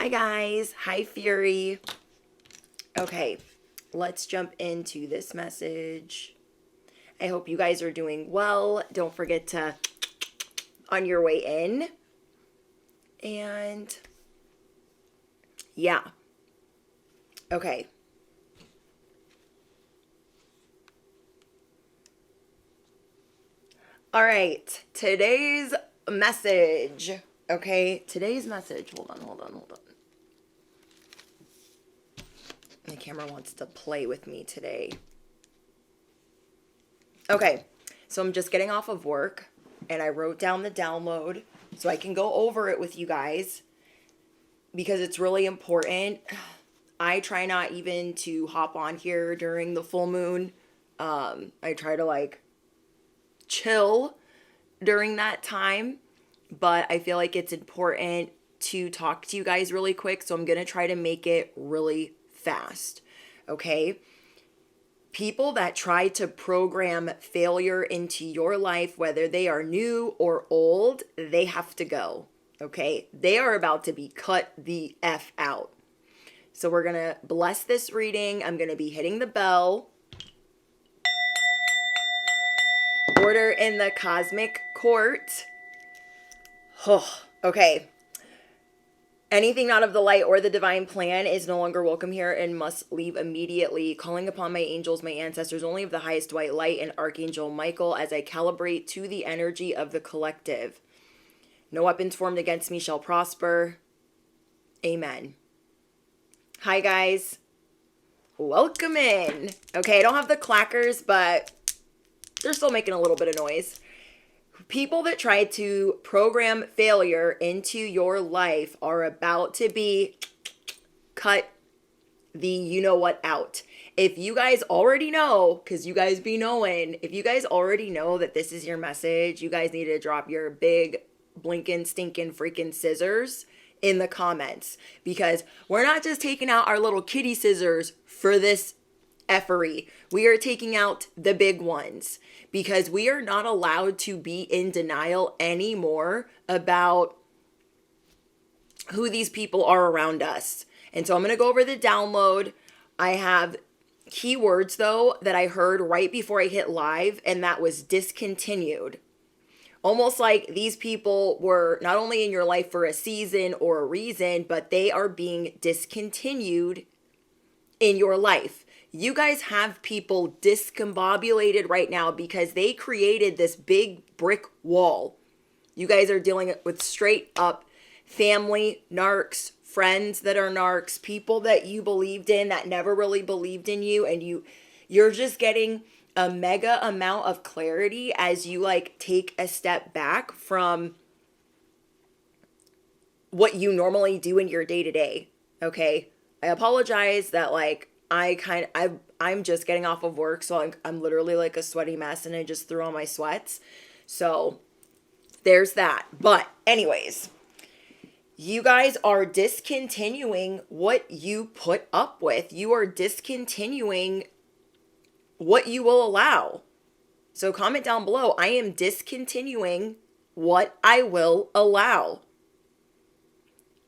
Hi guys, hi Fury. Okay, let's jump into this message. I hope you guys are doing well. Don't forget to on your way in. And yeah. Okay. All right, today's message. Okay, today's message. Hold on. My camera wants to play with me today. Okay, so I'm just getting off of work and I wrote down the download so I can go over it with you guys because it's really important. I try not even to hop on here during the full moon. I try to chill during that time, but I feel like it's important to talk to you guys really quick, so I'm going to try to make it really fast. Okay? People that try to program failure into your life, whether they are new or old, they have to go. Okay? They are about to be cut the F out. So we're going to bless this reading. I'm going to be hitting the bell. Order in the cosmic court. Oh, okay. Anything not of the light or the divine plan is no longer welcome here and must leave immediately. Calling upon my angels, my ancestors, only of the highest white light, and Archangel Michael as I calibrate to the energy of the collective. No weapons formed against me shall prosper. Amen. Hi, guys. Welcome in. Okay, I don't have the clackers, but they're still making a little bit of noise. People that try to program failure into your life are about to be cut the you-know-what out. If you guys already know, because you guys be knowing, if you guys already know that this is your message, you guys need to drop your big blinking, stinking, freaking scissors in the comments. Because we're not just taking out our little kitty scissors for this effery. We are taking out the big ones because we are not allowed to be in denial anymore about who these people are around us. And so I'm going to go over the download. I have keywords though that I heard right before I hit live, and that was discontinued. Almost like these people were not only in your life for a season or a reason, but they are being discontinued in your life. You guys have people discombobulated right now because they created this big brick wall. You guys are dealing with straight up family narcs, friends that are narcs, people that you believed in that never really believed in you, and you're just getting a mega amount of clarity as you take a step back from what you normally do in your day-to-day. Okay? I apologize that I'm just getting off of work, so I'm literally like a sweaty mess and I just threw on my sweats. So there's that. But anyways, you guys are discontinuing what you put up with. You are discontinuing what you will allow. So comment down below, I am discontinuing what I will allow.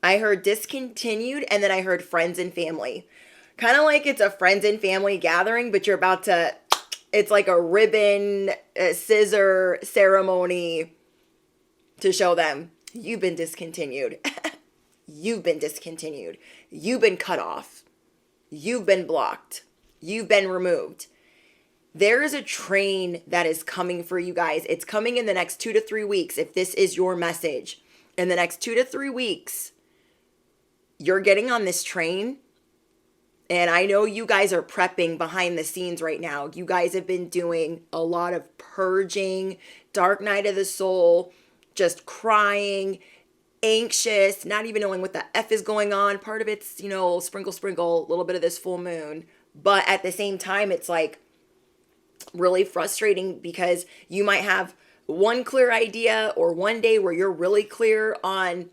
I heard discontinued, and then I heard friends and family. Kind of like it's a friends and family gathering, but you're about to, it's like a ribbon, scissor ceremony to show them you've been discontinued. You've been discontinued. You've been cut off. You've been blocked. You've been removed. There is a train that is coming for you guys. It's coming in the next 2 to 3 weeks. If this is your message, in the next 2 to 3 weeks, you're getting on this train. And I know you guys are prepping behind the scenes right now. You guys have been doing a lot of purging, dark night of the soul, just crying, anxious, not even knowing what the F is going on. Part of it's, sprinkle, a little bit of this full moon. But at the same time, it's really frustrating because you might have one clear idea or one day where you're really clear on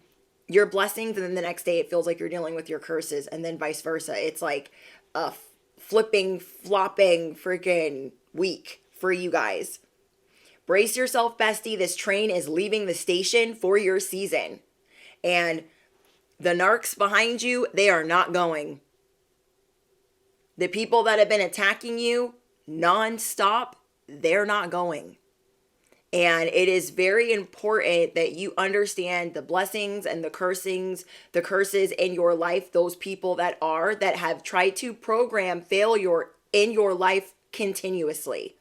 your blessings, and then the next day it feels like you're dealing with your curses, and then vice versa. It's like a flopping freaking week for you guys. Brace yourself, bestie. This train is leaving the station for your season. And The narcs behind you, they are not going. The people that have been attacking you nonstop, they're not going. And it is very important that you understand the blessings and the curses in your life, those people that have tried to program failure in your life continuously.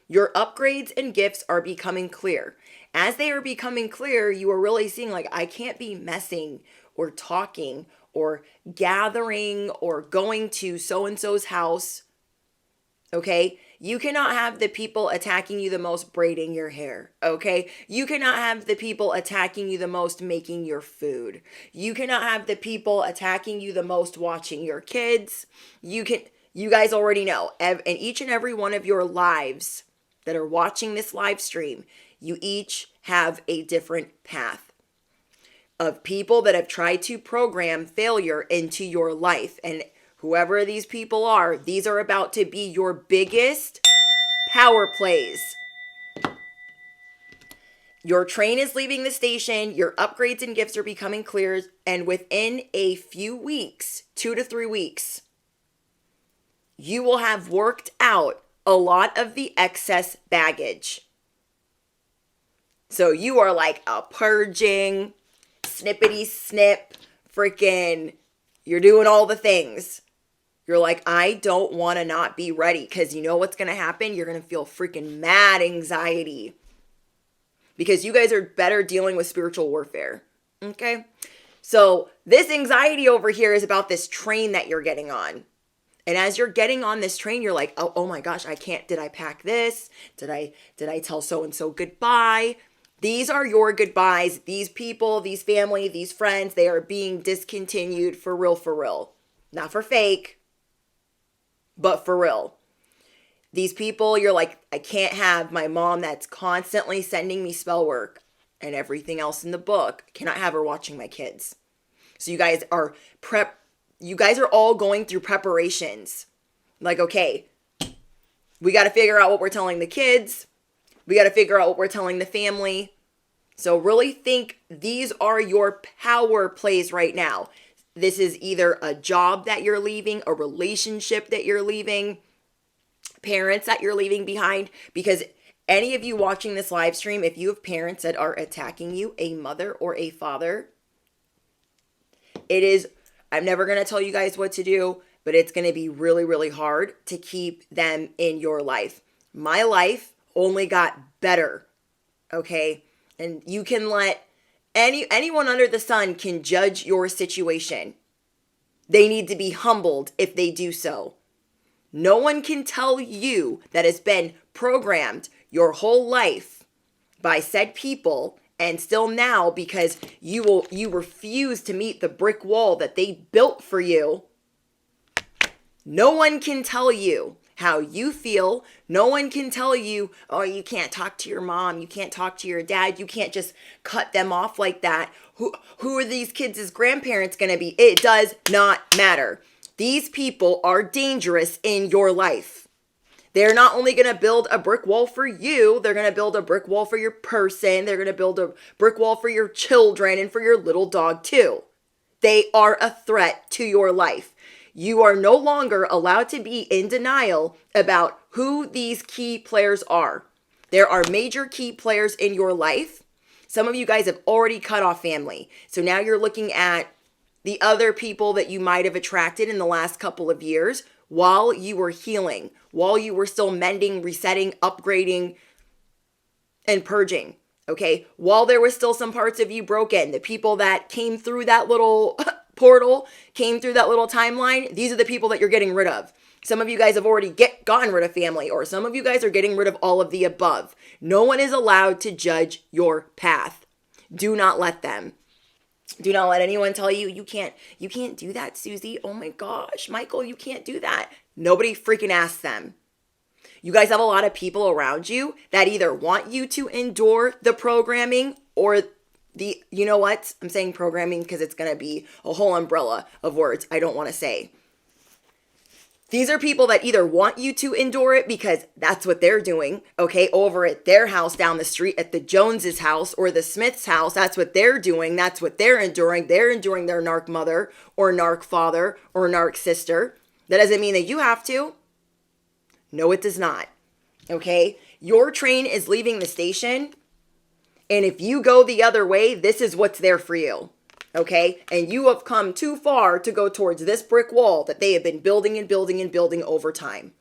Your upgrades and gifts are becoming clear. As they are becoming clear, you are really seeing like, I can't be messing or talking or gathering or going to so-and-so's house. Okay? You cannot have the people attacking you the most braiding your hair, okay? You cannot have the people attacking you the most making your food. You cannot have the people attacking you the most watching your kids. You guys already know, in each and every one of your lives that are watching this live stream, you each have a different path of people that have tried to program failure into your life. And whoever these people are, these are about to be your biggest power plays. Your train is leaving the station. Your upgrades and gifts are becoming clear. And within a few weeks, 2 to 3 weeks, you will have worked out a lot of the excess baggage. So you are like a purging, snippety snip, freaking, you're doing all the things. You're like, I don't want to not be ready, because you know what's going to happen? You're going to feel freaking mad anxiety, because you guys are better dealing with spiritual warfare. Okay? So this anxiety over here is about this train that you're getting on. And as you're getting on this train, you're like, oh my gosh, I can't. Did I pack this? Did I tell so-and-so goodbye? These are your goodbyes. These people, these family, these friends, they are being discontinued for real, for real. Not for fake, but for real. These people, you're like, I can't have my mom that's constantly sending me spell work and everything else in the book. I cannot have her watching my kids. So you guys are all going through preparations. Like, okay, we got to figure out what we're telling the kids. We got to figure out what we're telling the family. So really think these are your power plays right now. This is either a job that you're leaving, a relationship that you're leaving, parents that you're leaving behind. Because any of you watching this live stream, if you have parents that are attacking you, a mother or a father, I'm never going to tell you guys what to do, but it's going to be really, really hard to keep them in your life. My life only got better, okay? And you can let anyone under the sun can judge your situation. They need to be humbled if they do so. No one can tell you that has been programmed your whole life by said people, and still now, because you refuse to meet the brick wall that they built for you. No one can tell you how you feel. No one can tell you, oh, you can't talk to your mom. You can't talk to your dad. You can't just cut them off like that. Who are these kids' grandparents going to be? It does not matter. These people are dangerous in your life. They're not only going to build a brick wall for you, they're going to build a brick wall for your person. They're going to build a brick wall for your children and for your little dog too. They are a threat to your life. You are no longer allowed to be in denial about who these key players are. There are major key players in your life. Some of you guys have already cut off family. So now you're looking at the other people that you might have attracted in the last couple of years while you were healing, while you were still mending, resetting, upgrading, and purging. Okay? While there was still some parts of you broken, the people that came through that little portal, came through that little timeline, these are the people that you're getting rid of. Some of you guys have already gotten rid of family, or some of you guys are getting rid of all of the above. No one is allowed to judge your path. Do not let them. Do not let anyone tell you, you can't do that, Susie. Oh my gosh, Michael, you can't do that. Nobody freaking asked them. You guys have a lot of people around you that either want you to endure the programming or you know what? I'm saying programming because it's going to be a whole umbrella of words I don't want to say. These are people that either want you to endure it because that's what they're doing, okay, over at their house down the street, at the Joneses' house or the Smith's house. That's what they're doing. That's what they're enduring. They're enduring their narc mother or narc father or narc sister. That doesn't mean that you have to. No, it does not, okay? Your train is leaving the station, and if you go the other way, this is what's there for you. Okay, and you have come too far to go towards this brick wall that they have been building and building and building over time.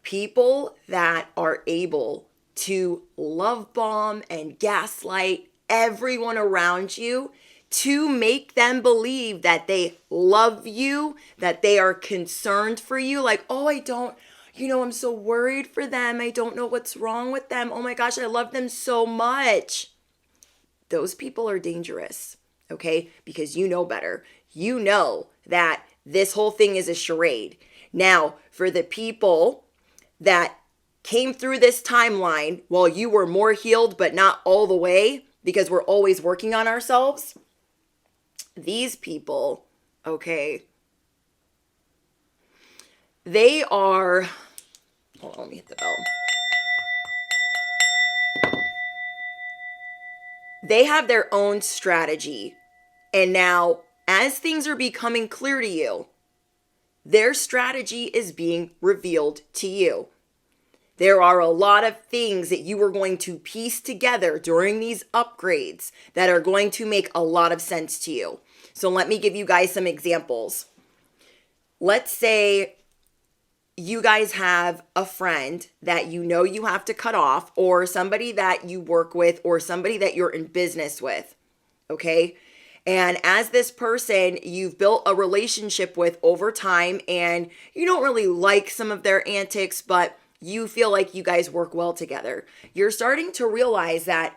People that are able to love bomb and gaslight everyone around you to make them believe that they love you, that they are concerned for you. Like, oh, I'm so worried for them. I don't know what's wrong with them. Oh my gosh, I love them so much. Those people are dangerous, okay? Because you know better. You know that this whole thing is a charade. Now, for the people that came through this timeline while you were more healed, but not all the way, because we're always working on ourselves, these people, okay, they are, hold on, let me hit the bell. They have their own strategy. And now, as things are becoming clear to you, their strategy is being revealed to you. There are a lot of things that you are going to piece together during these upgrades that are going to make a lot of sense to you. So let me give you guys some examples. Let's say you guys have a friend that you know you have to cut off, or somebody that you work with, or somebody that you're in business with, okay? And as this person you've built a relationship with over time, and you don't really like some of their antics, but you feel like you guys work well together. You're starting to realize that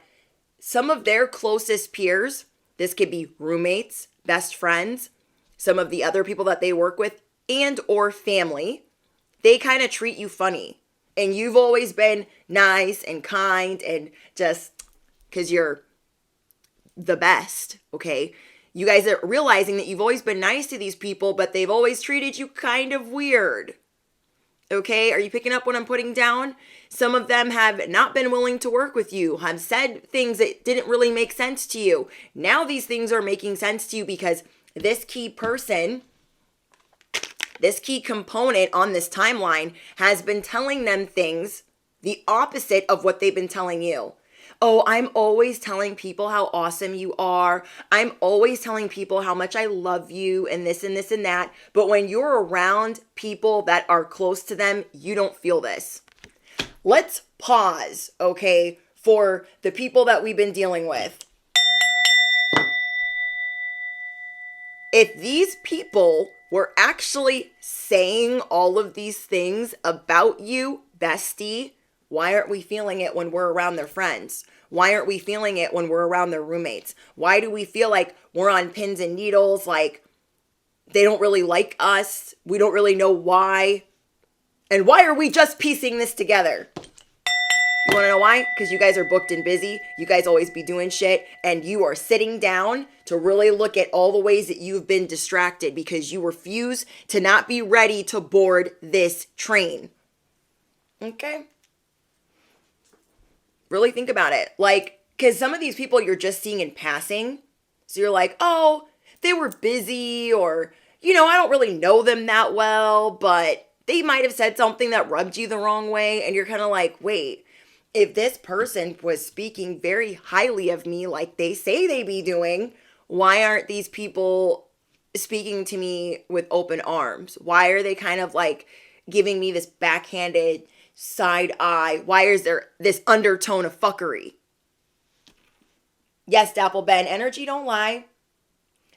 some of their closest peers, this could be roommates, best friends, some of the other people that they work with, and or family, they kind of treat you funny. And you've always been nice and kind and just because you're the best, okay? You guys are realizing that you've always been nice to these people, but they've always treated you kind of weird. Okay, are you picking up what I'm putting down? Some of them have not been willing to work with you, have said things that didn't really make sense to you. Now these things are making sense to you because this key person, this key component on this timeline has been telling them things the opposite of what they've been telling you. Oh, I'm always telling people how awesome you are. I'm always telling people how much I love you and this and this and that. But when you're around people that are close to them, you don't feel this. Let's pause, okay, for the people that we've been dealing with. If these people were actually saying all of these things about you, bestie, why aren't we feeling it when we're around their friends? Why aren't we feeling it when we're around their roommates? Why do we feel like we're on pins and needles, like they don't really like us? We don't really know why. And why are we just piecing this together? You want to know why? Because you guys are booked and busy. You guys always be doing shit. And you are sitting down to really look at all the ways that you've been distracted because you refuse to not be ready to board this train. Okay? Really think about it. Like, because some of these people you're just seeing in passing. So you're like, oh, they were busy, or, I don't really know them that well, but they might have said something that rubbed you the wrong way. And you're kind of like, wait, if this person was speaking very highly of me like they say they be doing, why aren't these people speaking to me with open arms? Why are they kind of like giving me this backhanded side eye? Why is there this undertone of fuckery? Yes, Dapple Ben, energy don't lie.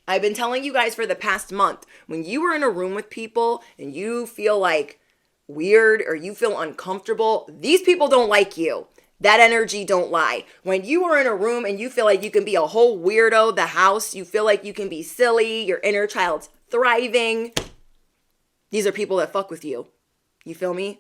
I've been telling you guys for the past month, when you are in a room with people and you feel like weird or you feel uncomfortable, these people don't like you. That energy don't lie. When you are in a room and you feel like you can be a whole weirdo, the house, you feel like you can be silly, your inner child's thriving, these are people that fuck with you. You feel me?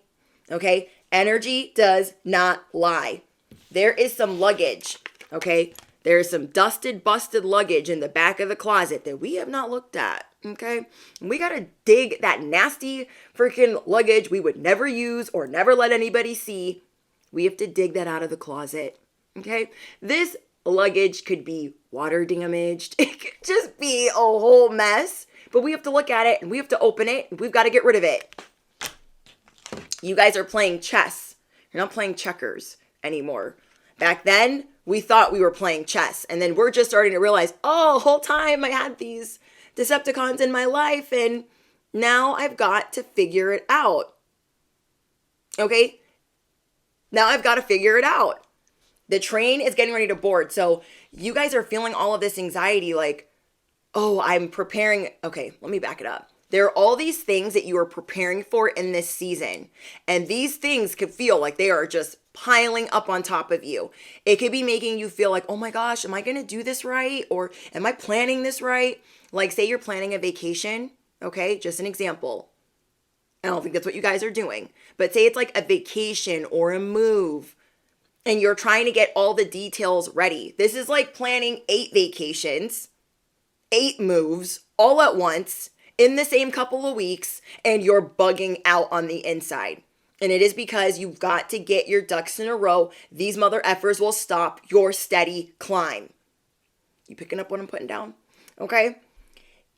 Okay? Energy does not lie. There is some luggage, okay? There is some dusted, busted luggage in the back of the closet that we have not looked at. Okay? And we got to dig that nasty freaking luggage we would never use or never let anybody see. We have to dig that out of the closet. Okay? This luggage could be water damaged. It could just be a whole mess. But we have to look at it and we have to open it. And we've got to get rid of it. You guys are playing chess. You're not playing checkers anymore. Back then, we thought we were playing chess. And then we're just starting to realize, oh, whole time I had these Decepticons in my life. And now I've got to figure it out. Okay? Now I've got to figure it out. The train is getting ready to board. So you guys are feeling all of this anxiety like, oh, I'm preparing. Okay, let me back it up. There are all these things that you are preparing for in this season. And these things could feel like they are just piling up on top of you. It could be making you feel like, oh my gosh, am I going to do this right? Or am I planning this right? Like say you're planning a vacation. Okay, just an example. I don't think that's what you guys are doing. But say it's like a vacation or a move. And you're trying to get all the details ready. This is like planning 8 vacations, 8 moves all at once in the same couple of weeks, and you're bugging out on the inside. And it is because you've got to get your ducks in a row. These mother effers will stop your steady climb. You picking up what I'm putting down? Okay?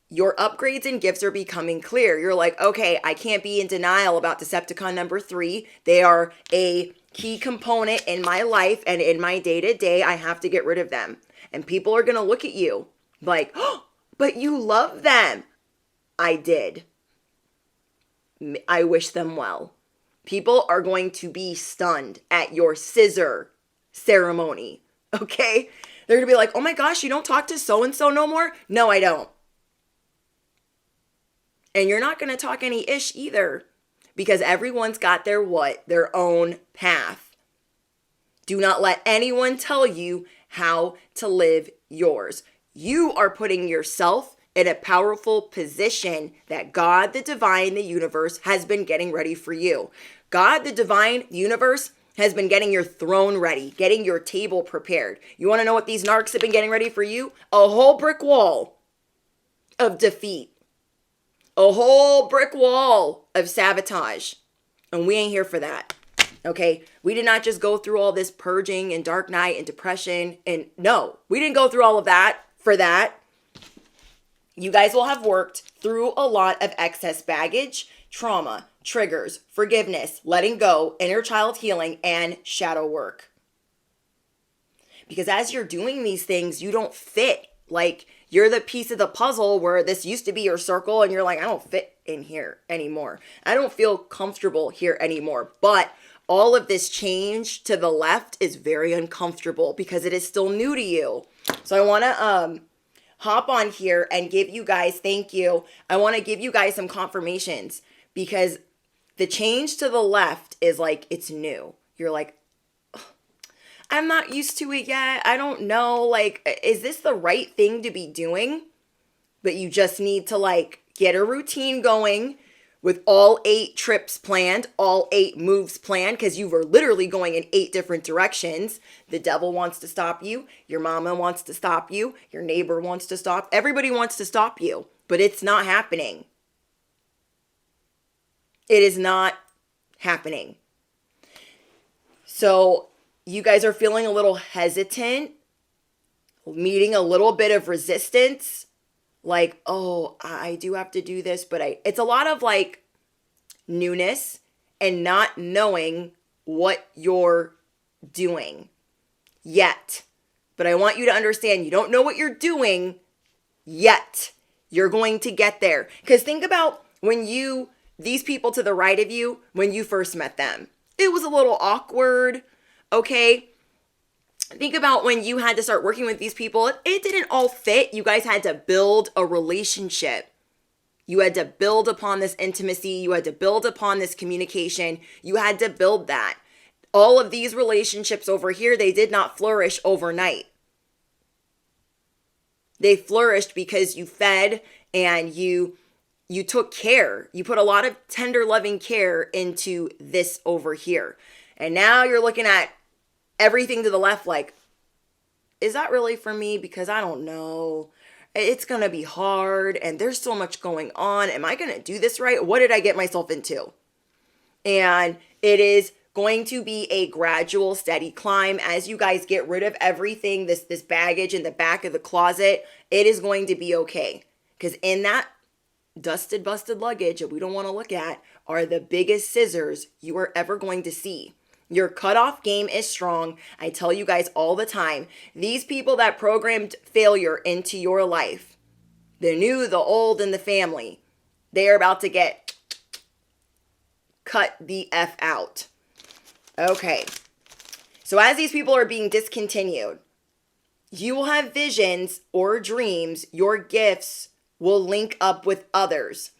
Your upgrades and gifts are becoming clear. You're like, okay, I can't be in denial about Decepticon number 3. They are a key component in my life and in my day-to-day. I have to get rid of them. And people are going to look at you like, oh, but you love them. I did. I wish them well. People are going to be stunned at your scissor ceremony. Okay? They're going to be like, oh my gosh, you don't talk to so-and-so no more? No, I don't. And you're not going to talk any ish either, because everyone's got their what? Their own path. Do not let anyone tell you how to live yours. You are putting yourself in a powerful position that God, the divine, the universe has been getting ready for you. God, the divine, the universe has been getting your throne ready, getting your table prepared. You want to know what these narcs have been getting ready for you? A whole brick wall of defeat. A whole brick wall of sabotage. And we ain't here for that. Okay? We did not just go through all this purging and dark night and depression. And no, we didn't go through all of that for that. You guys will have worked through a lot of excess baggage, trauma, triggers, forgiveness, letting go, inner child healing, and shadow work. Because as you're doing these things, you don't fit. Like, you're the piece of the puzzle where this used to be your circle and you're like, I don't fit in here anymore. I don't feel comfortable here anymore. But all of this change to the left is very uncomfortable because it is still new to you. So I want to hop on here and give you guys, thank you. I want to give you guys some confirmations because the change to the left is like, it's new. You're like, I'm not used to it yet. I don't know. Like, is this the right thing to be doing? But you just need to like get a routine going with all 8 trips planned, all 8 moves planned, because you were literally going in 8 different directions. The devil wants to stop you. Your mama wants to stop you. Your neighbor wants to stop. Everybody wants to stop you, but it's not happening. It is not happening. So you guys are feeling a little hesitant, meeting a little bit of resistance. Like, oh, I do have to do this, but it's a lot of like newness and not knowing what you're doing yet. But I want you to understand you don't know what you're doing yet. You're going to get there. Because think about when these people to the right of you, when you first met them, it was a little awkward. Okay. Think about when you had to start working with these people. It didn't all fit. You guys had to build a relationship. You had to build upon this intimacy. You had to build upon this communication. You had to build that. All of these relationships over here, they did not flourish overnight. They flourished because you fed and you took care. You put a lot of tender, loving care into this over here. And now you're looking at everything to the left like, is that really for me? Because I don't know. it's going to be hard and there's so much going on. Am I going to do this right? What did I get myself into? And it is going to be a gradual, steady climb as you guys get rid of everything, this baggage in the back of the closet. It is going to be okay. Because in that dusted, busted luggage that we don't want to look at are the biggest scissors you are ever going to see. Your cutoff game is strong. I tell you guys all the time, these people that programmed failure into your life, the new, the old, and the family, they are about to get cut the F out. Okay. So as these people are being discontinued, you will have visions or dreams. Your gifts will link up with others,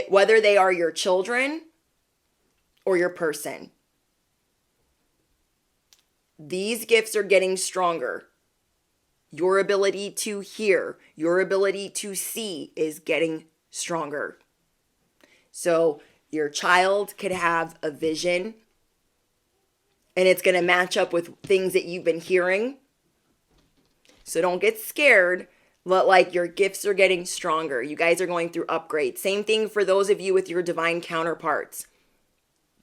whether they are your children or your person. These gifts are getting stronger. Your ability to hear, your ability to see is getting stronger. So your child could have a vision and it's going to match up with things that you've been hearing. So don't get scared, but like your gifts are getting stronger. You guys are going through upgrades. Same thing for those of you with your divine counterparts.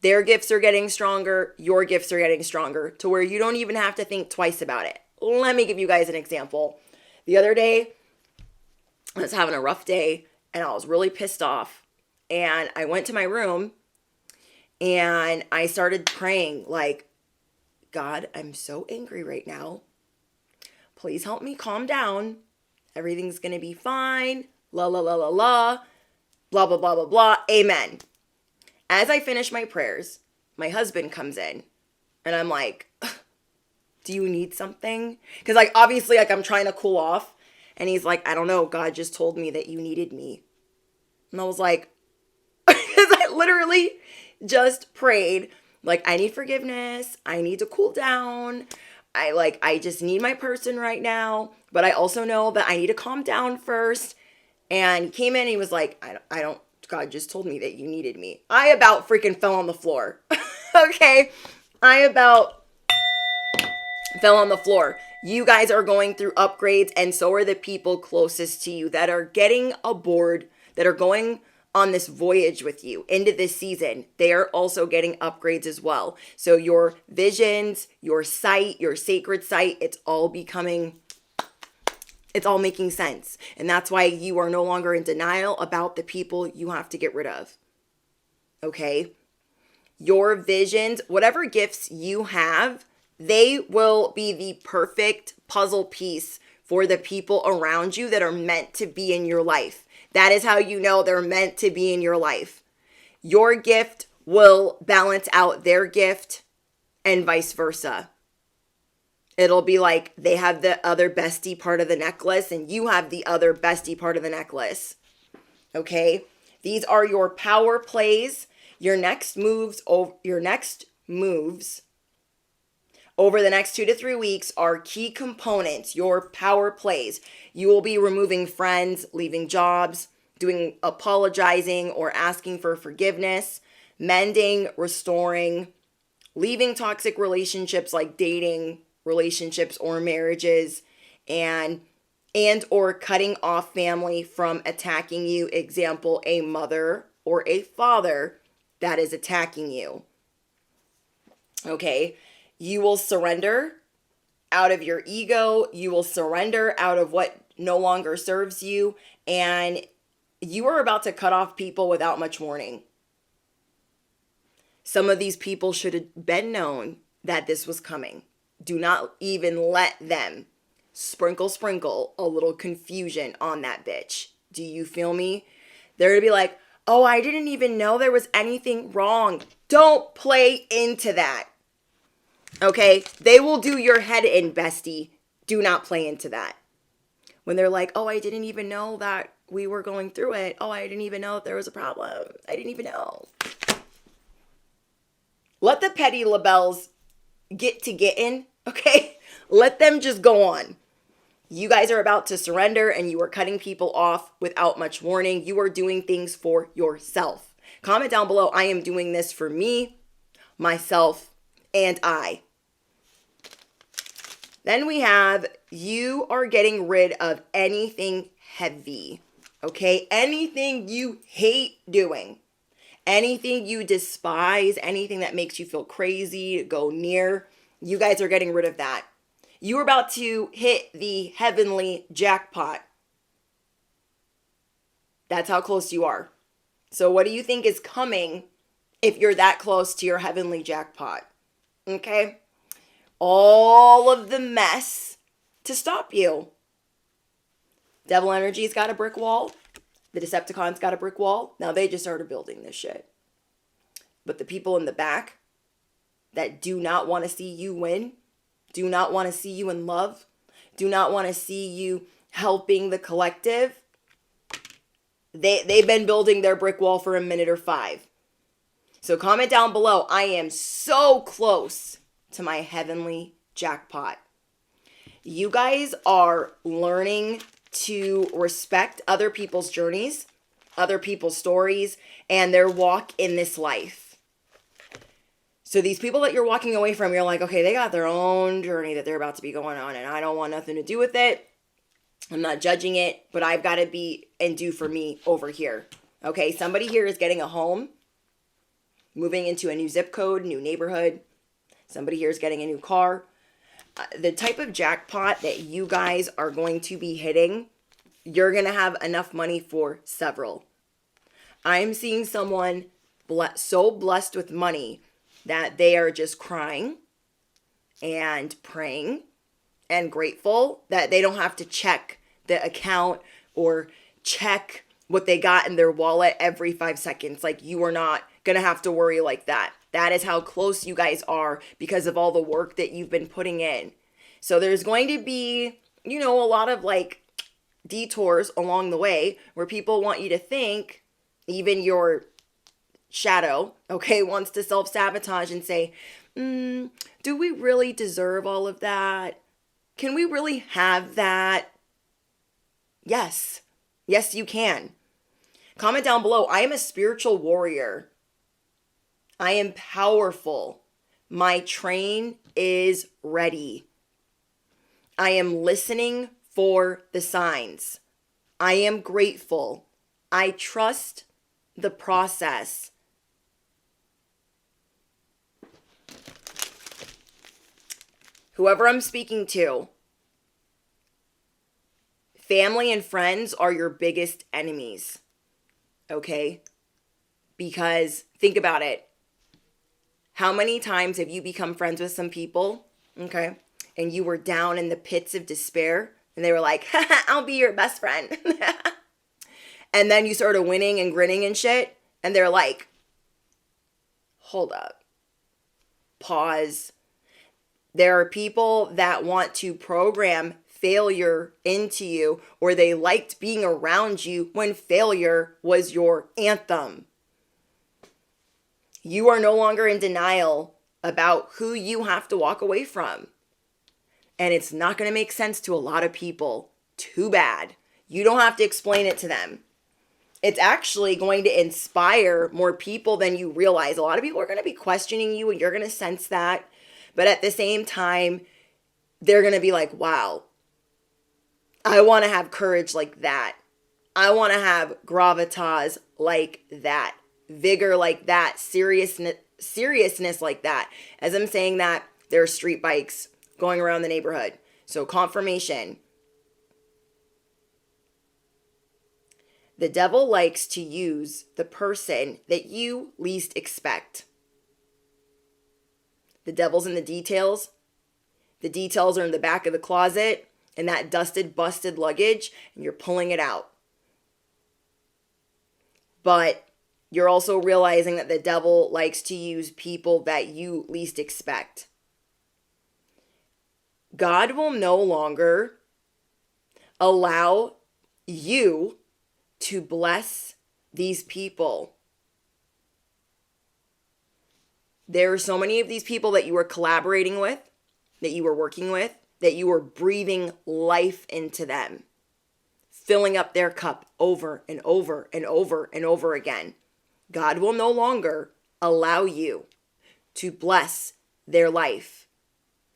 Their gifts are getting stronger. Your gifts are getting stronger to where you don't even have to think twice about it. Let me give you guys an example. The other day, I was having a rough day and I was really pissed off. And I went to my room and I started praying like, God, I'm so angry right now. Please help me calm down. Everything's going to be fine. La, la, la, la, la. Blah, blah, blah, blah, blah. Amen. As I finish my prayers, my husband comes in and I'm like, do you need something? Because like, obviously, like I'm trying to cool off. And he's like, I don't know. God just told me that you needed me. And I was like, because I literally just prayed, like, I need forgiveness. I need to cool down. I just need my person right now. But I also know that I need to calm down first. And he came in and he was like, I don't, God just told me that you needed me. I about freaking fell on the floor. Okay. I about fell on the floor. You guys are going through upgrades and so are the people closest to you that are getting aboard, that are going on this voyage with you into this season. They are also getting upgrades as well. So your visions, your sight, your sacred sight, it's all making sense. And that's why you are no longer in denial about the people you have to get rid of. Okay? Your visions, whatever gifts you have, they will be the perfect puzzle piece for the people around you that are meant to be in your life. That is how you know they're meant to be in your life. Your gift will balance out their gift and vice versa. It'll be like they have the other bestie part of the necklace and you have the other bestie part of the necklace. Okay? These are your power plays. Your next moves over the next 2 to 3 weeks are key components, your power plays. You will be removing friends, leaving jobs, apologizing or asking for forgiveness, mending, restoring, leaving toxic relationships like dating relationships or marriages, and or cutting off family from attacking you. Example, a mother or a father that is attacking you. Okay? You will surrender out of your ego. You will surrender out of what no longer serves you. And you are about to cut off people without much warning. Some of these people should have been known that this was coming. Do not even let them sprinkle a little confusion on that bitch. Do you feel me? They're going to be like, oh, I didn't even know there was anything wrong. Don't play into that. Okay, they will do your head in, bestie. Do not play into that. When they're like, oh, I didn't even know that we were going through it. Oh, I didn't even know that there was a problem. I didn't even know. Let the petty labels get to getting, okay? Let them just go on. You guys are about to surrender and you are cutting people off without much warning. You are doing things for yourself. Comment down below, I am doing this for me, myself, and I. Then we have, you are getting rid of anything heavy. Okay? Anything you hate doing, anything you despise, anything that makes you feel crazy to go near, you guys are getting rid of that. You're about to hit the heavenly jackpot. That's how close you are. So what do you think is coming if you're that close to your heavenly jackpot? Okay? All of the mess to stop you. Devil energy's got a brick wall. The Decepticons got a brick wall. Now they just started building this shit. But the people in the back that do not want to see you win, do not want to see you in love, do not want to see you helping the collective, they've been building their brick wall for a minute or 5. So comment down below. I am so close to my heavenly jackpot. You guys are learning to respect other people's journeys, other people's stories, and their walk in this life. So these people that you're walking away from, you're like, okay, they got their own journey that they're about to be going on, and I don't want nothing to do with it. I'm not judging it, but I've got to be and do for me over here. Okay, somebody here is getting a home, moving into a new zip code, new neighborhood. Somebody here is getting a new car. The type of jackpot that you guys are going to be hitting, you're going to have enough money for several. I'm seeing someone so blessed with money that they are just crying and praying and grateful that they don't have to check the account or check what they got in their wallet every 5 seconds. Like, you are not going to have to worry like that. That is how close you guys are because of all the work that you've been putting in. So there's going to be, a lot of like detours along the way where people want you to think, even your shadow, okay, wants to self-sabotage and say, do we really deserve all of that? Can we really have that? Yes. Yes, you can. Comment down below. I am a spiritual warrior. I am powerful. My train is ready. I am listening for the signs. I am grateful. I trust the process. Whoever I'm speaking to, family and friends are your biggest enemies. Okay? Because think about it. How many times have you become friends with some people, okay, and you were down in the pits of despair, and they were like, I'll be your best friend. And then you started winning and grinning and shit, and they're like, hold up. Pause. There are people that want to program failure into you, or they liked being around you when failure was your anthem. You are no longer in denial about who you have to walk away from. And it's not going to make sense to a lot of people. Too bad. You don't have to explain it to them. It's actually going to inspire more people than you realize. A lot of people are going to be questioning you, and you're going to sense that. But at the same time, they're going to be like, wow, I want to have courage like that. I want to have gravitas like that. Vigor like that, seriousness like that. As I'm saying that, there are street bikes going around the neighborhood. So confirmation. The devil likes to use the person that you least expect. The devil's in the details. The details are in the back of the closet, and that dusted, busted luggage, and you're pulling it out. But you're also realizing that the devil likes to use people that you least expect. God will no longer allow you to bless these people. There are so many of these people that you were collaborating with, that you were working with, that you were breathing life into them, filling up their cup over and over and over and over again. God will no longer allow you to bless their life,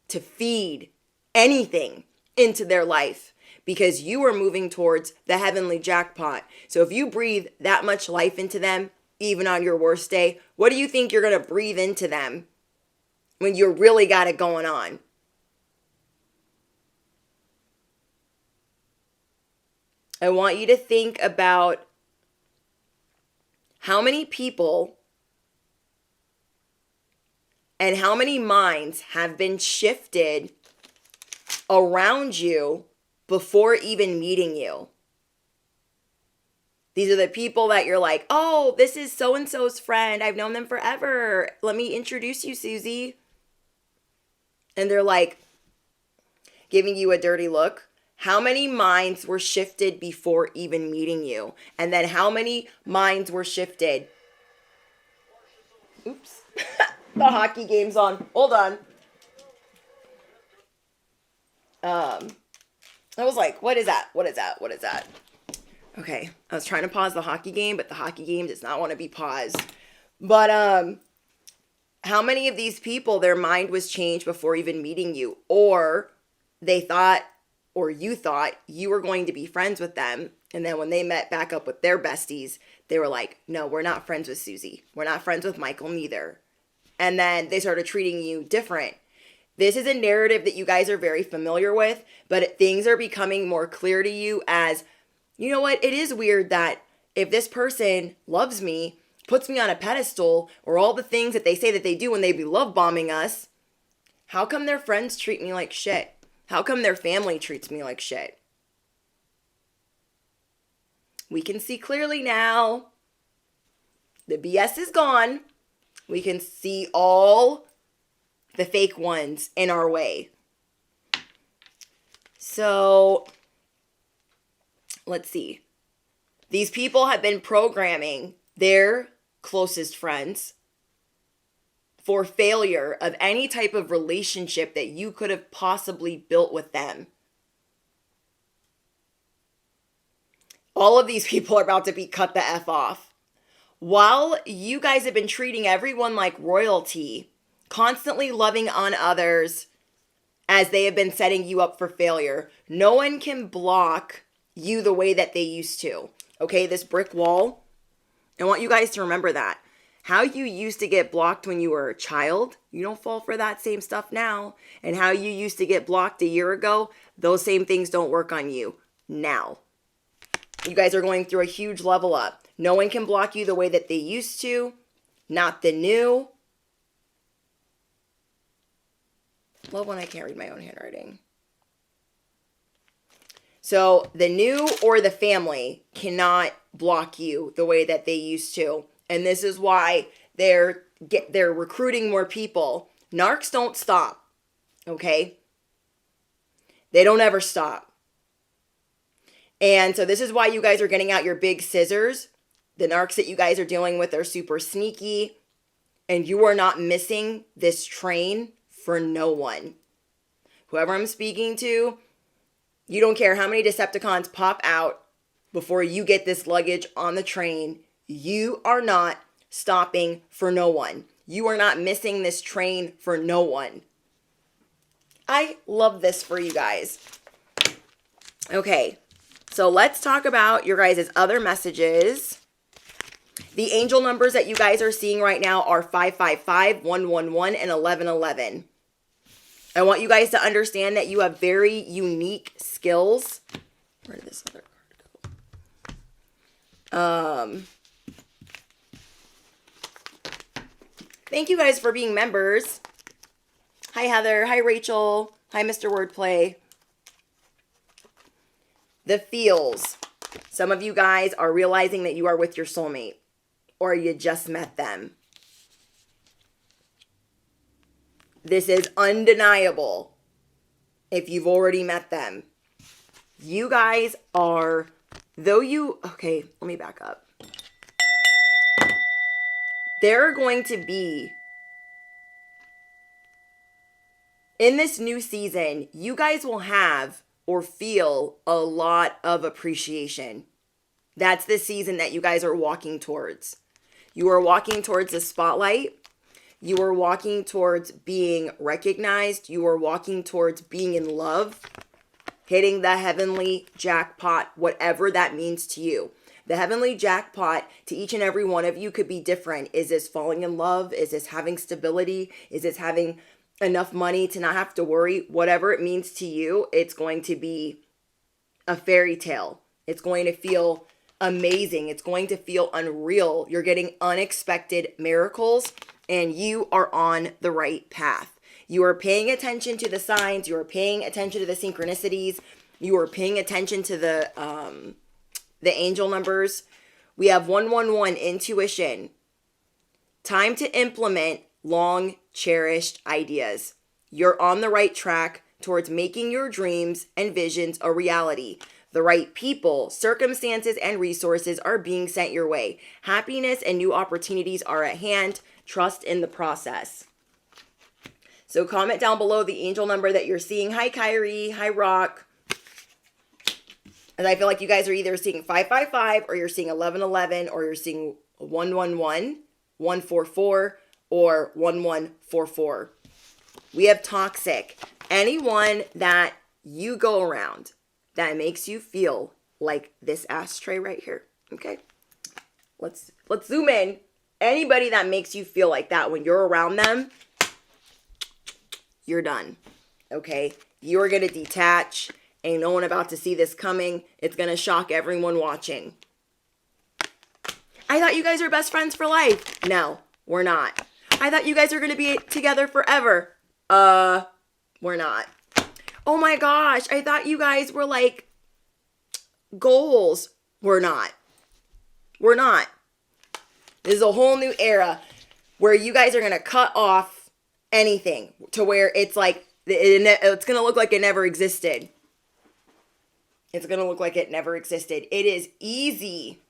to feed anything into their life, because you are moving towards the heavenly jackpot. So if you breathe that much life into them, even on your worst day, what do you think you're going to breathe into them when you really got it going on? I want you to think about how many people and how many minds have been shifted around you before even meeting you. These are the people that you're like, oh, this is so-and-so's friend. I've known them forever. Let me introduce you, Susie. And they're like giving you a dirty look. How many minds were shifted before even meeting you? And then how many minds were shifted? Oops. The hockey game's on. Hold on. I was like, what is that? What is that? What is that? Okay. I was trying to pause the hockey game, but the hockey game does not want to be paused. But how many of these people, their mind was changed before even meeting you? Or they thought, or you thought you were going to be friends with them. And then when they met back up with their besties, they were like, no, we're not friends with Susie. We're not friends with Michael neither. And then they started treating you different. This is a narrative that you guys are very familiar with, but things are becoming more clear to you as, you know what, it is weird that if this person loves me, puts me on a pedestal, or all the things that they say that they do when they be love bombing us, how come their friends treat me like shit? How come their family treats me like shit? We can see clearly now. The BS is gone. We can see all the fake ones in our way. So, let's see. These people have been programming their closest friends for failure of any type of relationship that you could have possibly built with them. All of these people are about to be cut the F off. While you guys have been treating everyone like royalty, constantly loving on others as they have been setting you up for failure, no one can block you the way that they used to. Okay, this brick wall, I want you guys to remember that. How you used to get blocked when you were a child, you don't fall for that same stuff now. And how you used to get blocked a year ago, those same things don't work on you now. You guys are going through a huge level up. No one can block you the way that they used to. Not the new. Love when I can't read my own handwriting. So the new or the family cannot block you the way that they used to. And this is why they're recruiting more people. Narcs don't stop. Okay? They don't ever stop. And so this is why you guys are getting out your big scissors. The narcs that you guys are dealing with are super sneaky. And you are not missing this train for no one. Whoever I'm speaking to, you don't care how many Decepticons pop out before you get this luggage on the train. You are not stopping for no one. You are not missing this train for no one. I love this for you guys. Okay, so let's talk about your guys' other messages. The angel numbers that you guys are seeing right now are 555, 111, and 1111. I want you guys to understand that you have very unique skills. Where did this other card go? Thank you guys for being members. Hi, Heather. Hi, Rachel. Hi, Mr. Wordplay. The feels. Some of you guys are realizing that you are with your soulmate, or you just met them. This is undeniable if you've already met them. You guys are, okay, let me back up. There are going to be, in this new season, you guys will have or feel a lot of appreciation. That's the season that you guys are walking towards. You are walking towards the spotlight. You are walking towards being recognized. You are walking towards being in love. hitting the heavenly jackpot, whatever that means to you. The heavenly jackpot to each and every one of you could be different. Is this falling in love? Is this having stability? Is this having enough money to not have to worry? Whatever it means to you, it's going to be a fairy tale. It's going to feel amazing. It's going to feel unreal. You're getting unexpected miracles, and you are on the right path. You are paying attention to the signs. You are paying attention to the synchronicities. You are paying attention to the angel numbers. We have 111, intuition. Time to implement long cherished ideas. You're on the right track towards making your dreams and visions a reality. The right people, circumstances, and resources are being sent your way. Happiness and new opportunities are at hand. Trust in the process. So comment down below the angel number that you're seeing. Hi, Kyrie. Hi, Rock. And I feel like you guys are either seeing 555 or you're seeing 1111 or you're seeing 111, 144, or 1144. We have toxic. Anyone that you go around that makes you feel like this ashtray right here. Okay. Let's zoom in. Anybody that makes you feel like that when you're around them, you're done. Okay. You're going to detach. Ain't no one about to see this coming. It's going to shock everyone watching. I thought you guys are best friends for life. No, we're not. I thought you guys are going to be together forever. We're not. Oh my gosh, I thought you guys were like goals. We're not. We're not. This is a whole new era where you guys are going to cut off anything to where it's like, it's going to look like it never existed. It's going to look like it never existed. It is easy.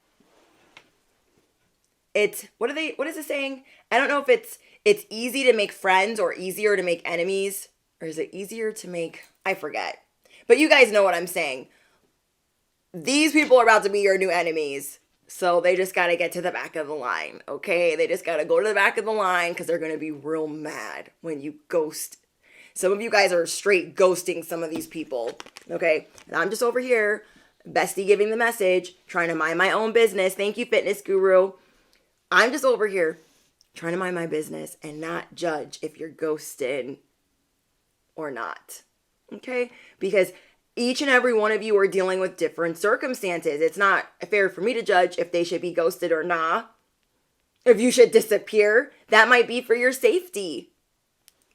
What is it saying? I don't know if it's easy to make friends or easier to make enemies. Or is it easier to make, I forget. But you guys know what I'm saying. These people are about to be your new enemies. So they just got to get to the back of the line, okay? They just got to go to the back of the line because they're going to be real mad when you ghost. Some of you guys are straight ghosting some of these people, okay? And I'm just over here, bestie giving the message, trying to mind my own business. Thank you, fitness guru. I'm just over here trying to mind my business and not judge if you're ghosted or not, okay? Because each and every one of you are dealing with different circumstances. It's not fair for me to judge if they should be ghosted or not. If you should disappear, that might be for your safety.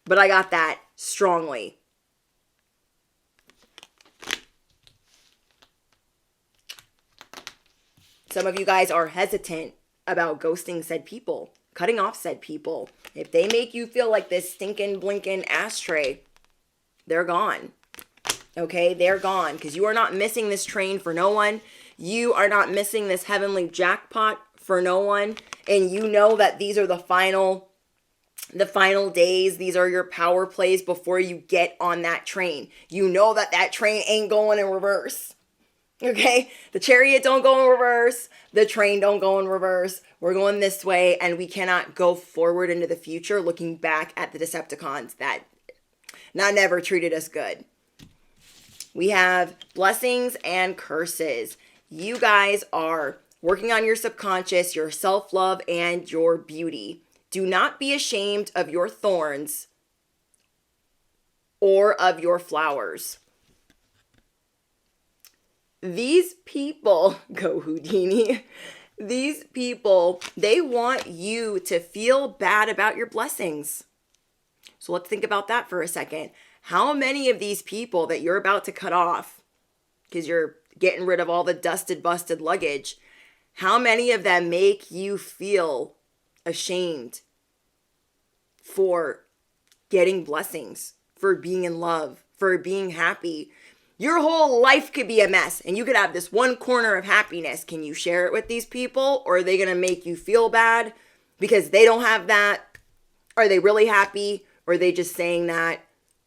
But I got that strongly. Some of you guys are hesitant about ghosting said people, cutting off said people. If they make you feel like this stinking, blinking ashtray, they're gone. Okay, they're gone because you are not missing this train for no one. You are not missing this heavenly jackpot for no one. And you know that these are the final days. These are your power plays before you get on that train. You know that train ain't going in reverse. Okay, the chariot don't go in reverse. The train don't go in reverse. We're going this way, and we cannot go forward into the future looking back at the Decepticons that never treated us good. We have blessings and curses. You guys are working on your subconscious, your self-love, and your beauty. Do not be ashamed of your thorns or of your flowers. These people, go Houdini, these people, they want you to feel bad about your blessings. So let's think about that for a second. How many of these people that you're about to cut off, because you're getting rid of all the dusted, busted luggage, how many of them make you feel ashamed for getting blessings, for being in love, for being happy? Your whole life could be a mess and you could have this one corner of happiness. Can you share it with these people? Or are they going to make you feel bad because they don't have that? Are they really happy? Or are they just saying that?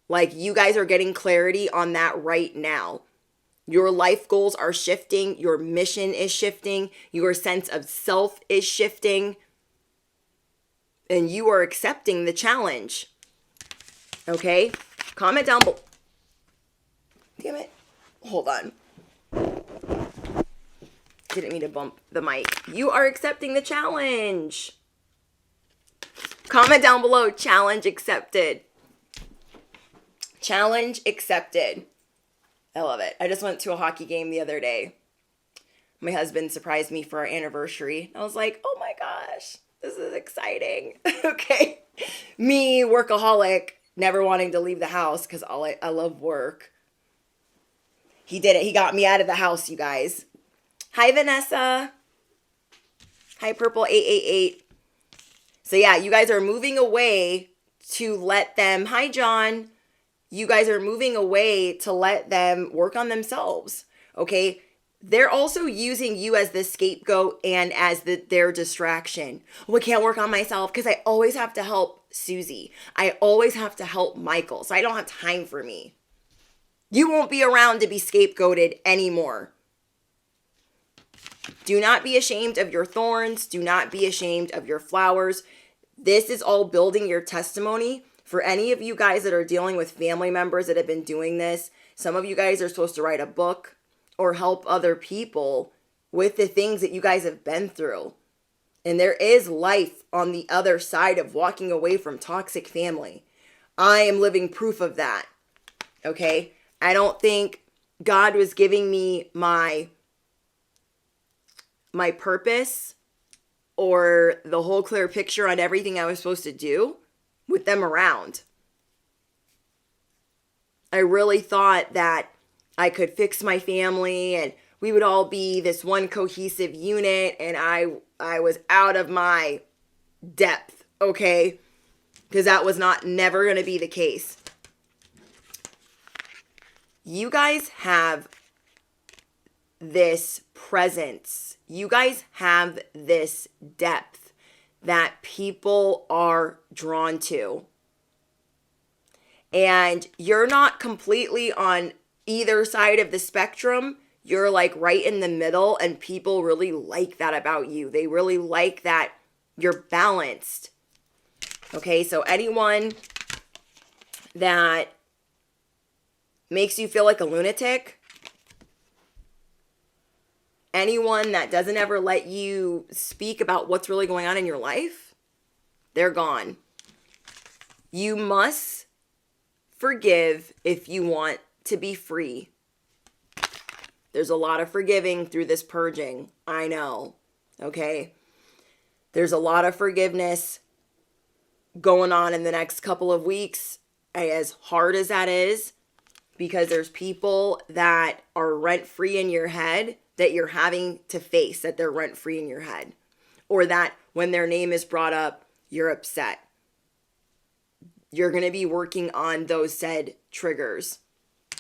Like, you guys are getting clarity on that right now. Your life goals are shifting. Your mission is shifting. Your sense of self is shifting. And you are accepting the challenge. Okay? Comment down below. Damn it. Hold on. Didn't mean to bump the mic. You are accepting the challenge. Comment down below, challenge accepted. Challenge accepted. I love it. I just went to a hockey game the other day. My husband surprised me for our anniversary. I was like, oh my gosh, this is exciting. Okay. Me, workaholic, never wanting to leave the house because I love work. He did it. He got me out of the house, you guys. Hi, Vanessa. Hi, Purple888. So yeah, you guys are moving away to let them, hi, John. You guys are moving away to let them work on themselves, okay? They're also using you as the scapegoat and as their distraction. Oh, I can't work on myself because I always have to help Susie. I always have to help Michael, so I don't have time for me. You won't be around to be scapegoated anymore. Do not be ashamed of your thorns. Do not be ashamed of your flowers. This is all building your testimony. For any of you guys that are dealing with family members that have been doing this, some of you guys are supposed to write a book or help other people with the things that you guys have been through. And there is life on the other side of walking away from toxic family. I am living proof of that. Okay? I don't think God was giving me my purpose or the whole clear picture on everything I was supposed to do with them around. I really thought that I could fix my family and we would all be this one cohesive unit, and I was out of my depth, okay? Because that was never going to be the case. You guys have this presence. You guys have this depth that people are drawn to. And you're not completely on either side of the spectrum. You're like right in the middle, and people really like that about you. They really like that you're balanced. Okay, so anyone that makes you feel like a lunatic, anyone that doesn't ever let you speak about what's really going on in your life, they're gone. You must forgive if you want to be free. There's a lot of forgiving through this purging. I know. Okay? There's a lot of forgiveness going on in the next couple of weeks, as hard as that is, because there's people that are rent-free in your head that you're having to face, that they're rent-free in your head. Or that when their name is brought up, you're upset. You're going to be working on those said triggers.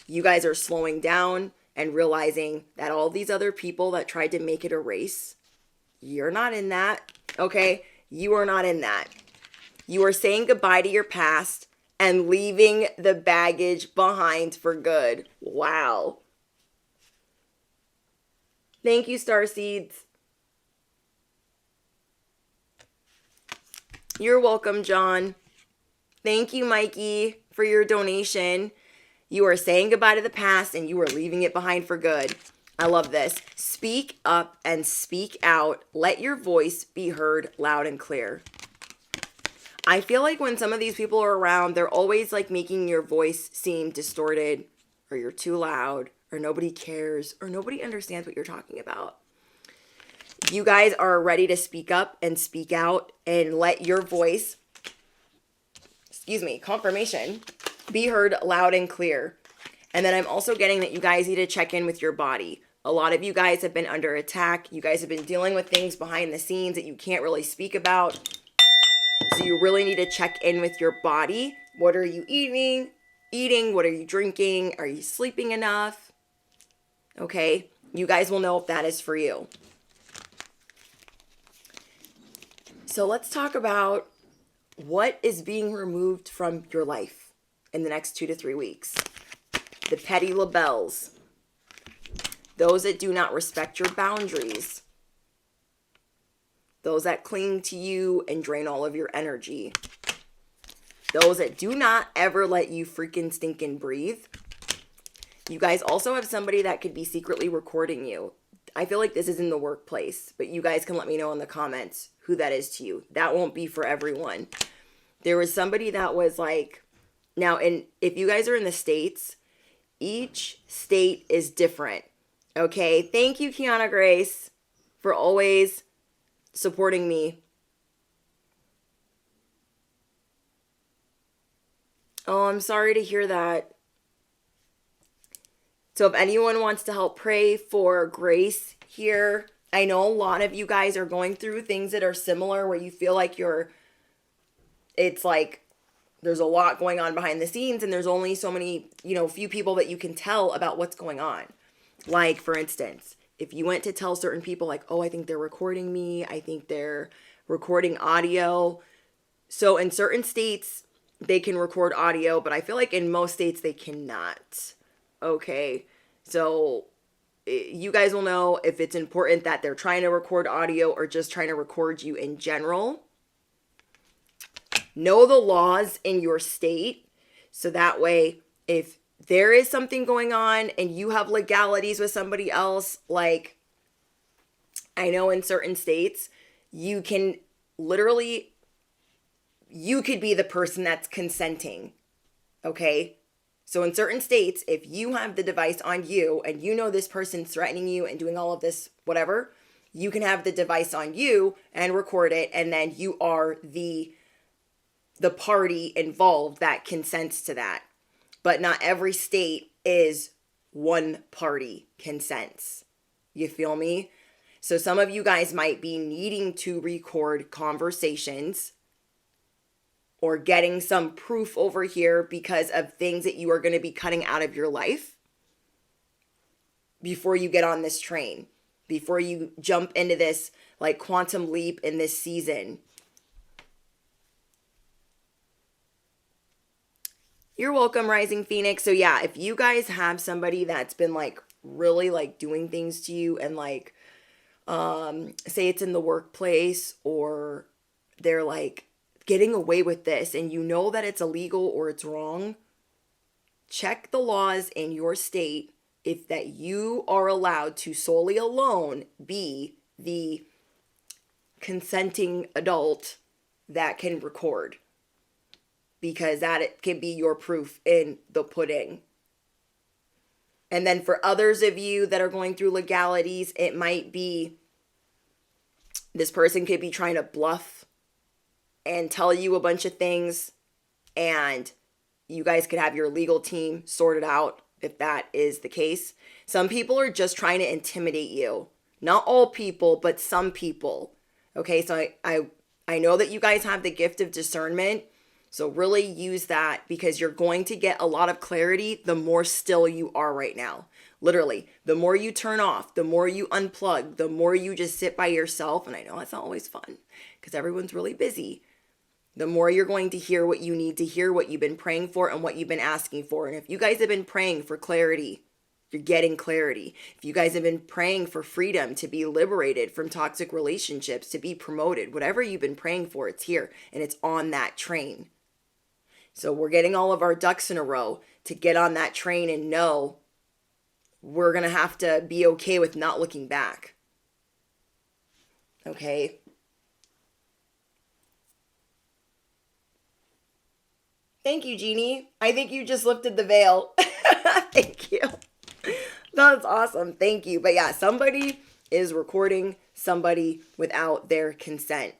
You guys are slowing down and realizing that all these other people that tried to make it a race, you're not in that, okay? You are not in that. You are saying goodbye to your past and leaving the baggage behind for good. Wow. Thank you, Starseeds. You're welcome, John. Thank you, Mikey, for your donation. You are saying goodbye to the past and you are leaving it behind for good. I love this. Speak up and speak out. Let your voice be heard loud and clear. I feel like when some of these people are around, they're always like making your voice seem distorted, or you're too loud, or nobody cares, or nobody understands what you're talking about. You guys are ready to speak up and speak out and let your voice, confirmation, be heard loud and clear. And then I'm also getting that you guys need to check in with your body. A lot of you guys have been under attack. You guys have been dealing with things behind the scenes that you can't really speak about. So you really need to check in with your body. What are you eating? What are you drinking? Are you sleeping enough? Okay, you guys will know if that is for you. So let's talk about what is being removed from your life in the next 2 to 3 weeks. The petty labels. Those that do not respect your boundaries. Those that cling to you and drain all of your energy. Those that do not ever let you freaking stinking breathe. You guys also have somebody that could be secretly recording you. I feel like this is in the workplace, but you guys can let me know in the comments who that is to you. That won't be for everyone. There was somebody that was like, now, and if you guys are in the States, each state is different. Okay. Thank you, Kiana Grace, for always supporting me. Oh, I'm sorry to hear that. So if anyone wants to help pray for Grace here, I know a lot of you guys are going through things that are similar where you feel like it's like there's a lot going on behind the scenes and there's only so many, few people that you can tell about what's going on. Like, for instance, if you went to tell certain people like, oh, I think they're recording me, I think they're recording audio. So in certain states, they can record audio, but I feel like in most states they cannot. Okay, so you guys will know if it's important that they're trying to record audio or just trying to record you in general. Know the laws in your state, so that way if there is something going on and you have legalities with somebody else, like I know in certain states, you could be the person that's consenting, okay? So in certain states, if you have the device on you and you know this person's threatening you and doing all of this, whatever, you can have the device on you and record it, and then you are the party involved that consents to that. But not every state is one party consents. You feel me? So some of you guys might be needing to record conversations or getting some proof over here because of things that you are going to be cutting out of your life before you get on this train, before you jump into this like quantum leap in this season. You're welcome, Rising Phoenix. So yeah, if you guys have somebody that's been like really like doing things to you and like, say it's in the workplace or they're like getting away with this and you know that it's illegal or it's wrong, check the laws in your state if that you are allowed to solely alone be the consenting adult that can record, because that it can be your proof in the pudding. And then for others of you that are going through legalities, it might be this person could be trying to bluff and tell you a bunch of things, and you guys could have your legal team sort it out if that is the case. Some people are just trying to intimidate you. Not all people, but some people. Okay, so I know that you guys have the gift of discernment, so really use that, because you're going to get a lot of clarity the more still you are right now. Literally, the more you turn off, the more you unplug, the more you just sit by yourself, and I know that's not always fun because everyone's really busy, the more you're going to hear what you need to hear, what you've been praying for and what you've been asking for. And if you guys have been praying for clarity, you're getting clarity. If you guys have been praying for freedom, to be liberated from toxic relationships, to be promoted, whatever you've been praying for, it's here and it's on that train. So we're getting all of our ducks in a row to get on that train and know we're going to have to be okay with not looking back. Okay? Thank you, Jeannie. I think you just lifted the veil. Thank you. That's awesome. Thank you. But yeah, somebody is recording somebody without their consent.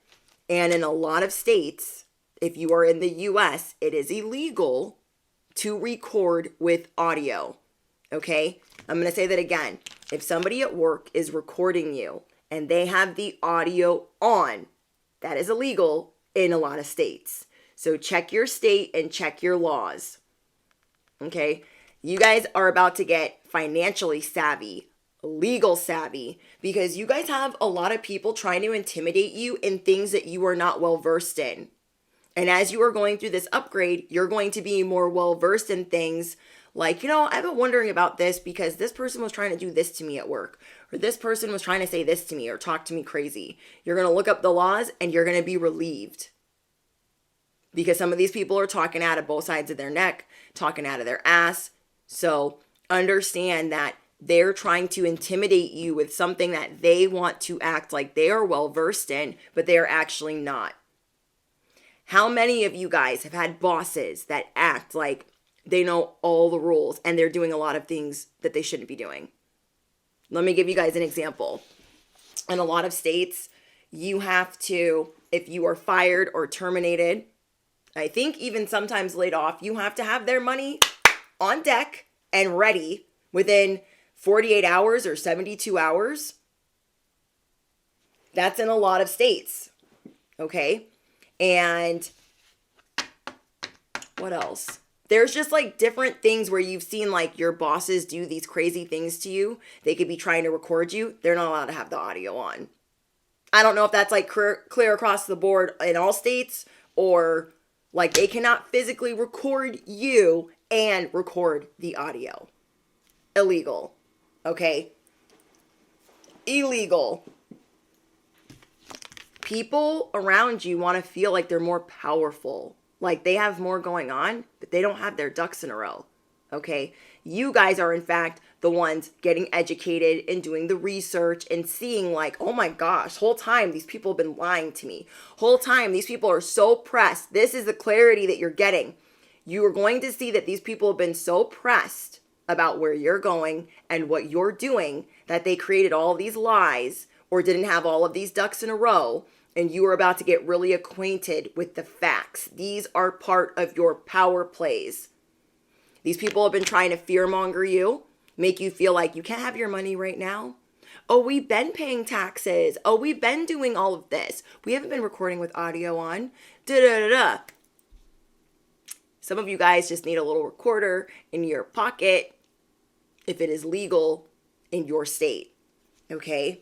And in a lot of states, if you are in the US, it is illegal to record with audio. Okay? I'm going to say that again. If somebody at work is recording you and they have the audio on, that is illegal in a lot of states. So check your state and check your laws. Okay? You guys are about to get financially savvy, legal savvy, because you guys have a lot of people trying to intimidate you in things that you are not well versed in. And as you are going through this upgrade, you're going to be more well versed in things like, I've been wondering about this because this person was trying to do this to me at work, or this person was trying to say this to me or talk to me crazy. You're going to look up the laws and you're going to be relieved. Because some of these people are talking out of both sides of their neck, talking out of their ass. So understand that they're trying to intimidate you with something that they want to act like they are well versed in, but they are actually not. How many of you guys have had bosses that act like they know all the rules and they're doing a lot of things that they shouldn't be doing? Let me give you guys an example. In a lot of states, you have to, if you are fired or terminated, I think even sometimes laid off, you have to have their money on deck and ready within 48 hours or 72 hours. That's in a lot of states. Okay. And what else? There's just like different things where you've seen like your bosses do these crazy things to you. They could be trying to record you. They're not allowed to have the audio on. I don't know if that's like clear across the board in all states, or like they cannot physically record you and record the audio. Illegal. Okay? Illegal. People around you want to feel like they're more powerful, like they have more going on, but they don't have their ducks in a row. Okay? You guys are, in fact, the ones getting educated and doing the research and seeing like, oh my gosh, whole time these people have been lying to me. Whole time these people are so pressed. This is the clarity that you're getting. You are going to see that these people have been so pressed about where you're going and what you're doing that they created all these lies or didn't have all of these ducks in a row, and you are about to get really acquainted with the facts. These are part of your power plays. These people have been trying to fearmonger you, make you feel like you can't have your money right now. Oh, we've been paying taxes. Oh, we've been doing all of this. We haven't been recording with audio on. Da-da-da-da. Some of you guys just need a little recorder in your pocket if it is legal in your state. Okay?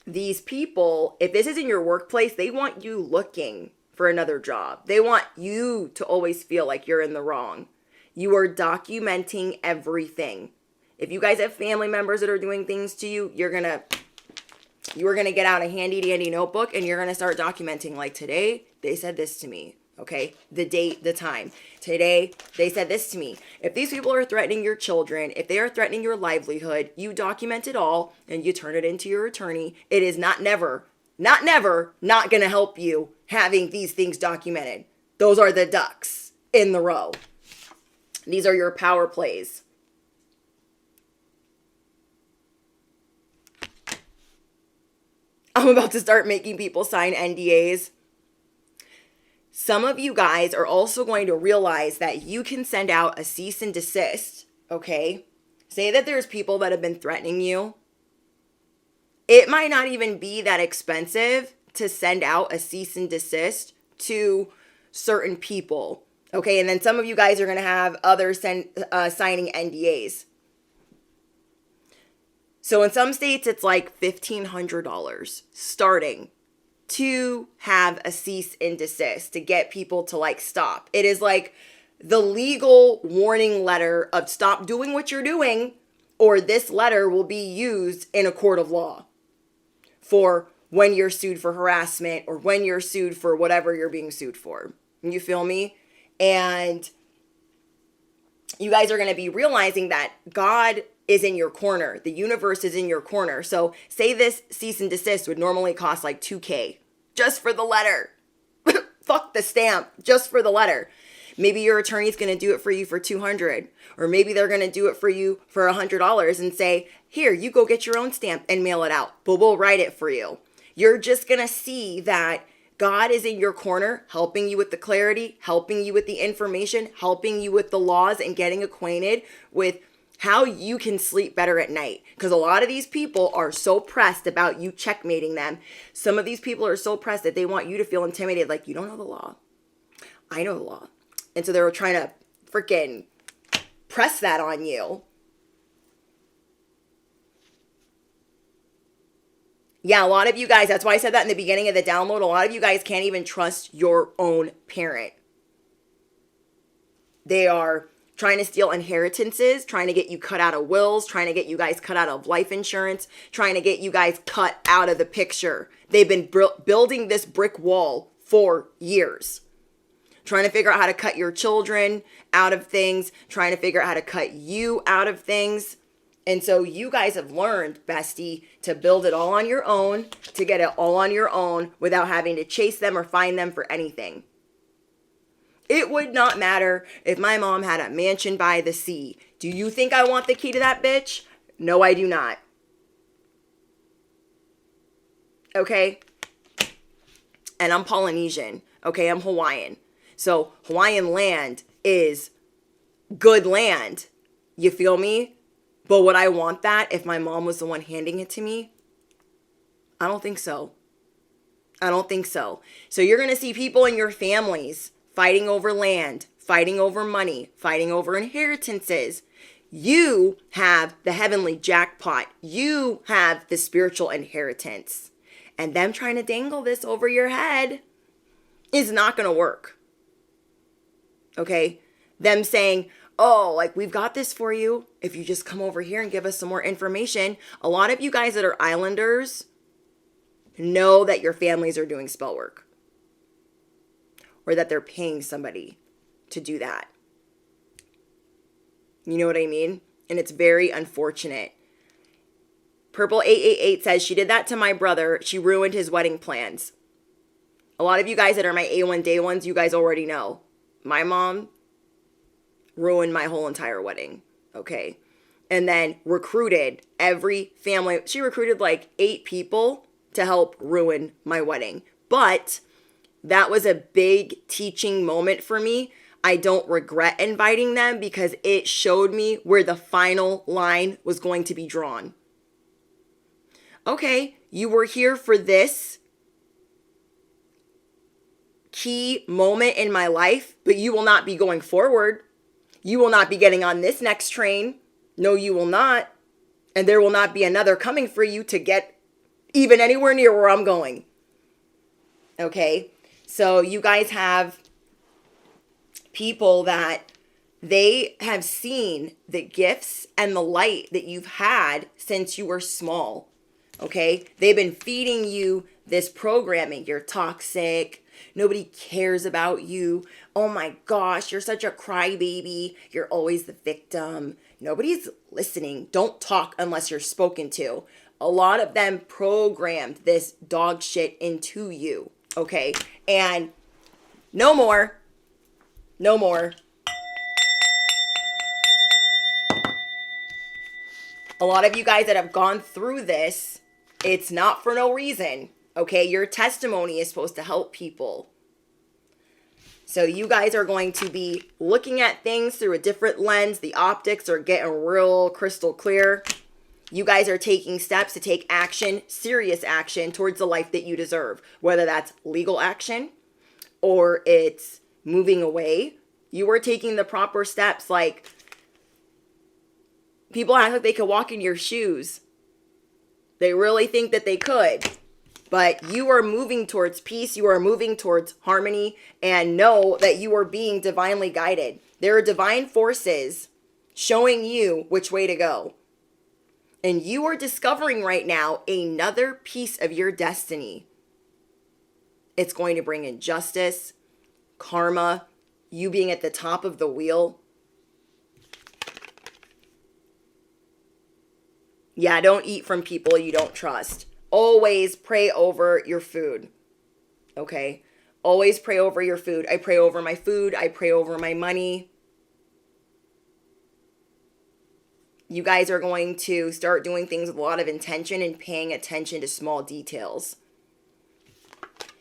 These people, if this is in your workplace, they want you looking for another job. They want you to always feel like you're in the wrong. You are documenting everything. If you guys have family members that are doing things to you, you are gonna get out a handy dandy notebook and you're gonna start documenting, like, today they said this to me. Okay, the date, the time. Today, they said this to me. If these people are threatening your children, if they are threatening your livelihood, you document it all and you turn it into your attorney. It is not going to help you having these things documented. Those are the ducks in the row. These are your power plays. I'm about to start making people sign NDAs. Some of you guys are also going to realize that you can send out a cease and desist, okay? Say that there's people that have been threatening you. It might not even be that expensive to send out a cease and desist to certain people, okay? And then some of you guys are going to have others signing NDAs. So in some states, it's like $1,500 starting to have a cease and desist, to get people to like stop. It is like the legal warning letter of stop doing what you're doing, or this letter will be used in a court of law for when you're sued for harassment or when you're sued for whatever you're being sued for. You feel me? And you guys are going to be realizing that God is in your corner. The universe is in your corner. So say this cease and desist would normally cost like $2,000 just for the letter. Fuck the stamp, just for the letter. Maybe your attorney's going to do it for you for $200, or maybe they're going to do it for you for $100 and say, here, you go get your own stamp and mail it out, but we'll write it for you. You're just going to see that God is in your corner, helping you with the clarity, helping you with the information, helping you with the laws, and getting acquainted with how you can sleep better at night. Because a lot of these people are so pressed about you checkmating them. Some of these people are so pressed that they want you to feel intimidated, like, you don't know the law. I know the law. And so they're trying to freaking press that on you. Yeah, a lot of you guys, that's why I said that in the beginning of the download, a lot of you guys can't even trust your own parent. They are trying to steal inheritances, trying to get you cut out of wills, trying to get you guys cut out of life insurance, trying to get you guys cut out of the picture. They've been building this brick wall for years. trying to figure out how to cut your children out of things, trying to figure out how to cut you out of things. And so you guys have learned, bestie, to build it all on your own, to get it all on your own without having to chase them or find them for anything. It would not matter if my mom had a mansion by the sea. Do you think I want the key to that bitch? No, I do not. Okay? And I'm Polynesian. Okay, I'm Hawaiian. So Hawaiian land is good land. You feel me? But would I want that if my mom was the one handing it to me? I don't think so. I don't think so. So you're going to see people in your families fighting over land, fighting over money, fighting over inheritances. You have the heavenly jackpot. You have the spiritual inheritance. And them trying to dangle this over your head is not going to work. Okay? Them saying, oh, like, we've got this for you if you just come over here and give us some more information. A lot of you guys that are islanders know that your families are doing spell work, or that they're paying somebody to do that. You know what I mean? And it's very unfortunate. Purple 888 says, she did that to my brother. She ruined his wedding plans. A lot of you guys that are my A1 day ones, you guys already know. My mom ruined my whole entire wedding. Okay. And then recruited every family. She recruited like 8 people to help ruin my wedding. But that was a big teaching moment for me. I don't regret inviting them because it showed me where the final line was going to be drawn. Okay, you were here for this key moment in my life, but you will not be going forward. You will not be getting on this next train. No, you will not. And there will not be another coming for you to get even anywhere near where I'm going. Okay, so you guys have people that they have seen the gifts and the light that you've had since you were small. Okay, they've been feeding you this programming. You're toxic. Nobody cares about you. Oh my gosh, you're such a crybaby. You're always the victim. Nobody's listening. Don't talk unless you're spoken to. A lot of them programmed this dog shit into you. Okay, and no more. No more. A lot of you guys that have gone through this, it's not for no reason. Okay, your testimony is supposed to help people. So you guys are going to be looking at things through a different lens. The optics are getting real crystal clear. You guys are taking steps to take action, serious action towards the life that you deserve. Whether that's legal action or it's moving away. You are taking the proper steps. Like, people act like they could walk in your shoes. They really think that they could. But you are moving towards peace. You are moving towards harmony. And know that you are being divinely guided. There are divine forces showing you which way to go. And you are discovering right now another piece of your destiny. It's going to bring in justice, karma, you being at the top of the wheel. Yeah, don't eat from people you don't trust. Always pray over your food. Okay? Always pray over your food. I pray over my food. I pray over my money. You guys are going to start doing things with a lot of intention and paying attention to small details.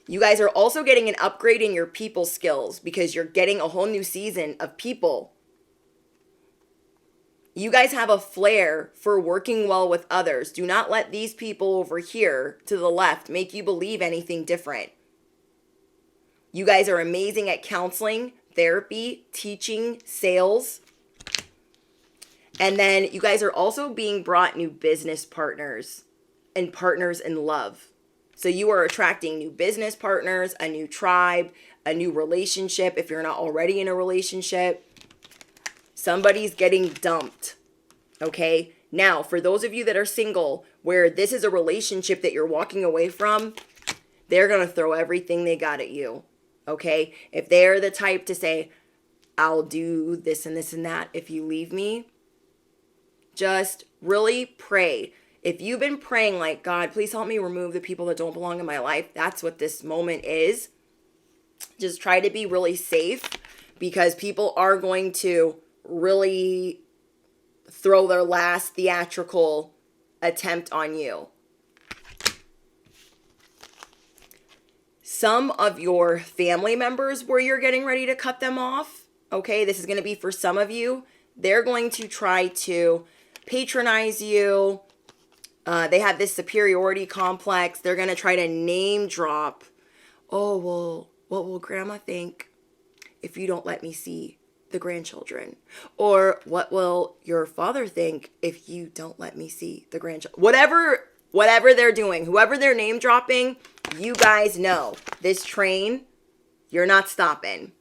You guys are also getting an upgrade in your people skills because you're getting a whole new season of people. You guys have a flair for working well with others. Do not let these people over here to the left make you believe anything different. You guys are amazing at counseling, therapy, teaching, sales. And then you guys are also being brought new business partners and partners in love. So you are attracting new business partners, a new tribe, a new relationship. If you're not already in a relationship, somebody's getting dumped. Okay? Now, for those of you that are single, where this is a relationship that you're walking away from, they're going to throw everything they got at you. okay? If they're the type to say, I'll do this and this and that if you leave me, just really pray. If you've been praying like, God, please help me remove the people that don't belong in my life, that's what this moment is. Just try to be really safe, because people are going to really throw their last theatrical attempt on you. Some of your family members where you're getting ready to cut them off, okay, this is going to be for some of you. They're going to try to patronize you. They have this superiority complex. They're going to try to name drop. Oh, well, what will grandma think if you don't let me see the grandchildren? Or what will your father think if you don't let me see the grandchildren? Whatever they're doing, whoever they're name dropping, you guys know this train, you're not stopping.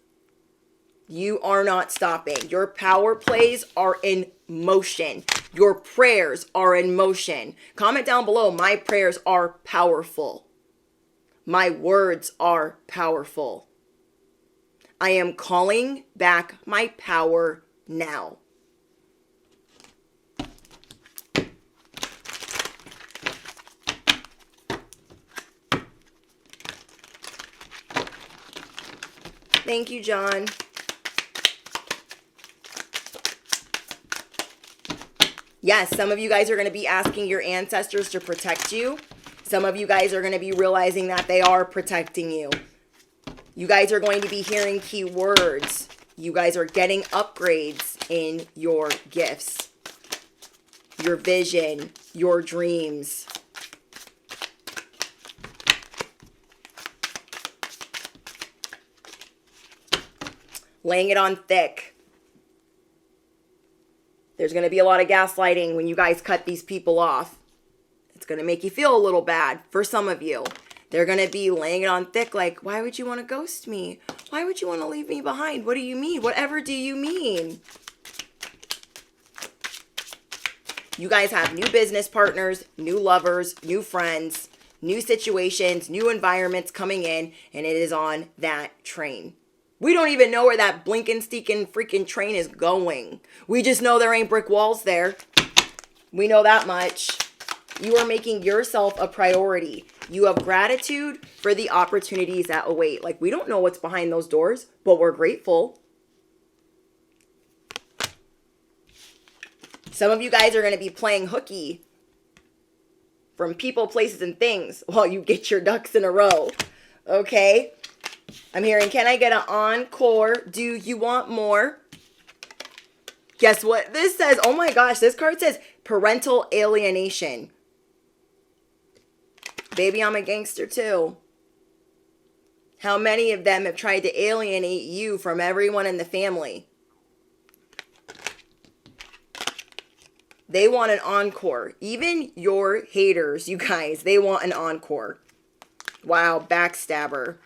You are not stopping. Your power plays are in motion. Your prayers are in motion. Comment down below, my prayers are powerful. My words are powerful. I am calling back my power now. Thank you, John. Yes, some of you guys are going to be asking your ancestors to protect you. Some of you guys are going to be realizing that they are protecting you. You guys are going to be hearing key words. You guys are getting upgrades in your gifts, your vision, your dreams. Laying it on thick. There's going to be a lot of gaslighting when you guys cut these people off. It's going to make you feel a little bad for some of you. They're going to be laying it on thick like, why would you want to ghost me? Why would you want to leave me behind? What do you mean? Whatever do you mean? You guys have new business partners, new lovers, new friends, new situations, new environments coming in, and it is on that train. We don't even know where that blinking, steaking, freaking train is going. We just know there ain't brick walls there. We know that much. You are making yourself a priority. You have gratitude for the opportunities that await. Like, we don't know what's behind those doors, but we're grateful. Some of you guys are going to be playing hooky from people, places, and things while you get your ducks in a row. Okay? I'm hearing, can I get an encore? Do you want more? Guess what this says? Oh my gosh, this card says parental alienation. Baby, I'm a gangster too. How many of them have tried to alienate you from everyone in the family? They want an encore. Even your haters, you guys, they want an encore. Wow, backstabber.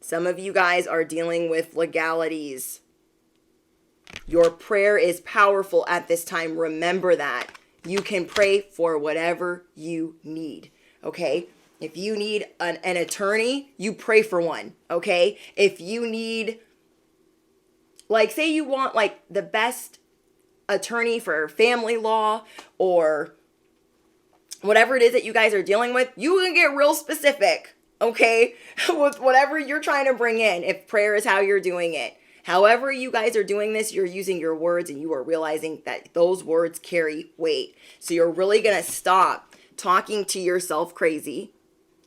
Some of you guys are dealing with legalities. Your prayer is powerful at this time. Remember that. You can pray for whatever you need, okay? If you need an attorney, you pray for one, okay? If you need, like, say you want, like, the best attorney for family law or whatever it is that you guys are dealing with, you can get real specific, okay? With whatever you're trying to bring in, if prayer is how you're doing it. However you guys are doing this, you're using your words and you are realizing that those words carry weight. So you're really going to stop talking to yourself crazy.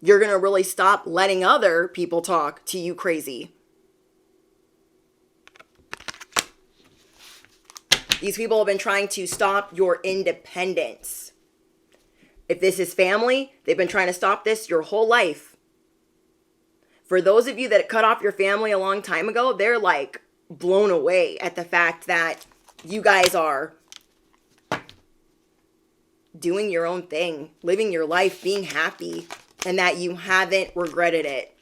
You're going to really stop letting other people talk to you crazy. These people have been trying to stop your independence. If this is family, they've been trying to stop this your whole life. For those of you that cut off your family a long time ago, they're like blown away at the fact that you guys are doing your own thing, living your life, being happy, and that you haven't regretted it.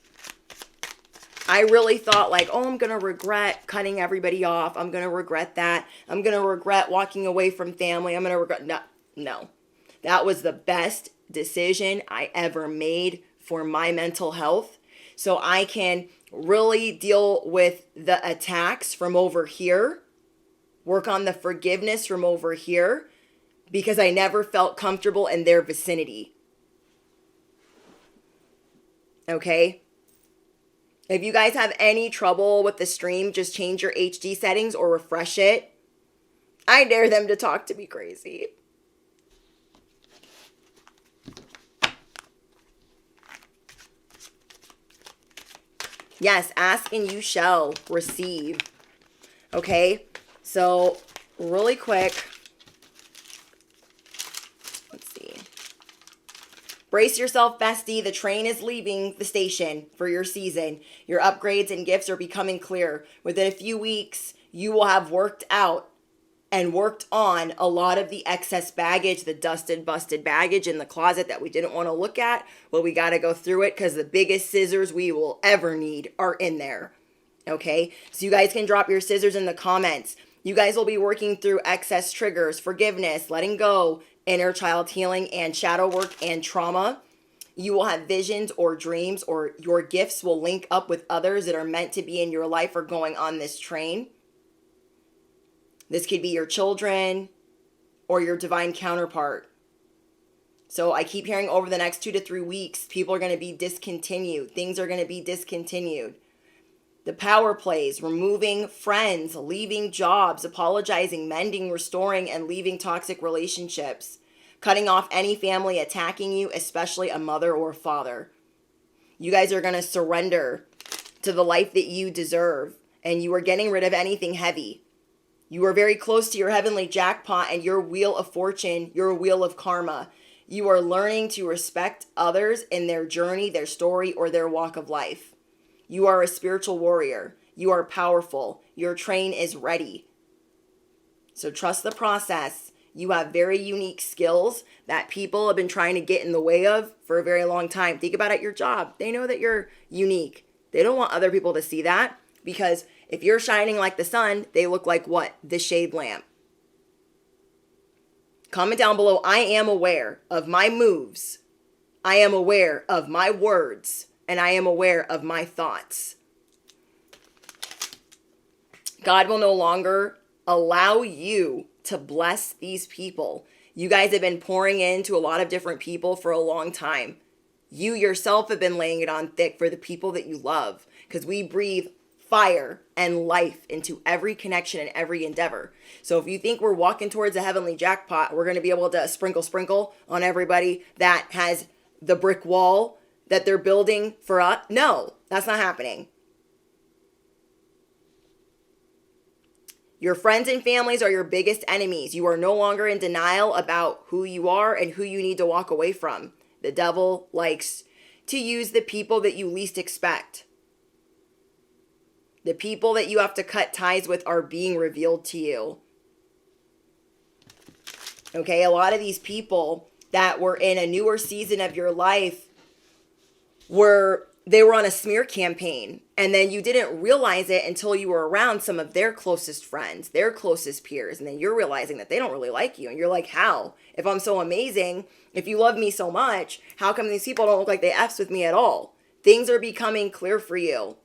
I really thought like, oh, I'm going to regret cutting everybody off. I'm going to regret that. I'm going to regret walking away from family. I'm going to regret. No. That was the best decision I ever made for my mental health. So I can really deal with the attacks from over here, work on the forgiveness from over here, because I never felt comfortable in their vicinity. Okay? If you guys have any trouble with the stream, just change your HD settings or refresh it. I dare them to talk to me crazy. Yes, ask and you shall receive. Okay, so really quick. Let's see. Brace yourself, bestie. The train is leaving the station for your season. Your upgrades and gifts are becoming clear. Within a few weeks, you will have worked out and worked on a lot of the excess baggage, the dusted, busted baggage in the closet that we didn't want to look at. Well, we got to go through it because the biggest scissors we will ever need are in there. Okay, so you guys can drop your scissors in the comments. You guys will be working through excess triggers, forgiveness, letting go, inner child healing, and shadow work and trauma. You will have visions or dreams, or your gifts will link up with others that are meant to be in your life or going on this train. This could be your children or your divine counterpart. So I keep hearing over the next 2 to 3 weeks, people are going to be discontinued. Things are going to be discontinued. The power plays, removing friends, leaving jobs, apologizing, mending, restoring, and leaving toxic relationships. Cutting off any family attacking you, especially a mother or father. You guys are going to surrender to the life that you deserve, and you are getting rid of anything heavy. You are very close to your heavenly jackpot and your wheel of fortune, your wheel of karma. You are learning to respect others in their journey, their story, or their walk of life. You are a spiritual warrior. You are powerful. Your train is ready. So trust the process. You have very unique skills that people have been trying to get in the way of for a very long time. Think about it at your job. They know that you're unique. They don't want other people to see that, because if you're shining like the sun, they look like what? The shade lamp. Comment down below, I am aware of my moves. I am aware of my words. And I am aware of my thoughts. God will no longer allow you to bless these people. You guys have been pouring into a lot of different people for a long time. You yourself have been laying it on thick for the people that you love, because we breathe fire and life into every connection and every endeavor. So if you think we're walking towards a heavenly jackpot, we're going to be able to sprinkle on everybody that has the brick wall that they're building for us. No, that's not happening. Your friends and families are your biggest enemies. You are no longer in denial about who you are and who you need to walk away from. The devil likes to use the people that you least expect. The people that you have to cut ties with are being revealed to you. Okay, a lot of these people that were in a newer season of your life they were on a smear campaign, and then you didn't realize it until you were around some of their closest friends, their closest peers, and then you're realizing that they don't really like you, and you're like, how? If I'm so amazing, if you love me so much, how come these people don't look like they F's with me at all? Things are becoming clear for you.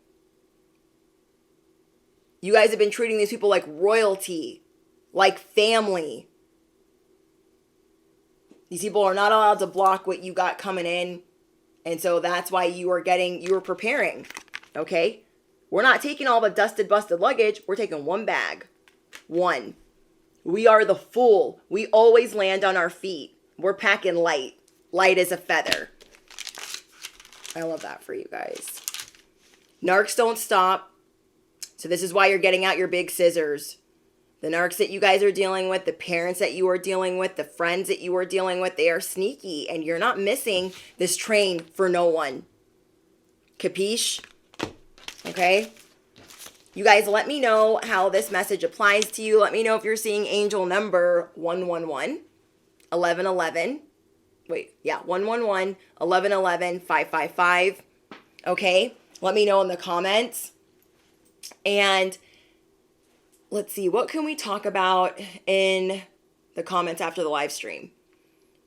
You guys have been treating these people like royalty, like family. These people are not allowed to block what you got coming in. And so that's why you are preparing, okay? We're not taking all the dusted, busted luggage. We're taking one bag. One. We are the fool. We always land on our feet. We're packing light. Light as a feather. I love that for you guys. Narcs don't stop. So this is why you're getting out your big scissors. The narcs that you guys are dealing with, the parents that you are dealing with, the friends that you are dealing with, they are sneaky, and you're not missing this train for no one. Capiche? Okay? You guys, let me know how this message applies to you. Let me know if you're seeing angel number 111, 1111. Wait, yeah, 111, 1111, 555. Okay? Let me know in the comments. And let's see, what can we talk about in the comments after the live stream?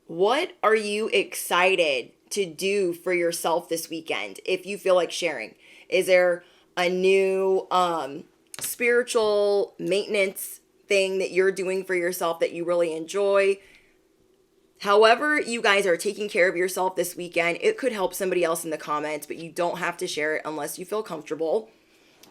What are you excited to do for yourself this weekend if you feel like sharing? Is there a new spiritual maintenance thing that you're doing for yourself that you really enjoy? However you guys are taking care of yourself this weekend, it could help somebody else in the comments, but you don't have to share it unless you feel comfortable.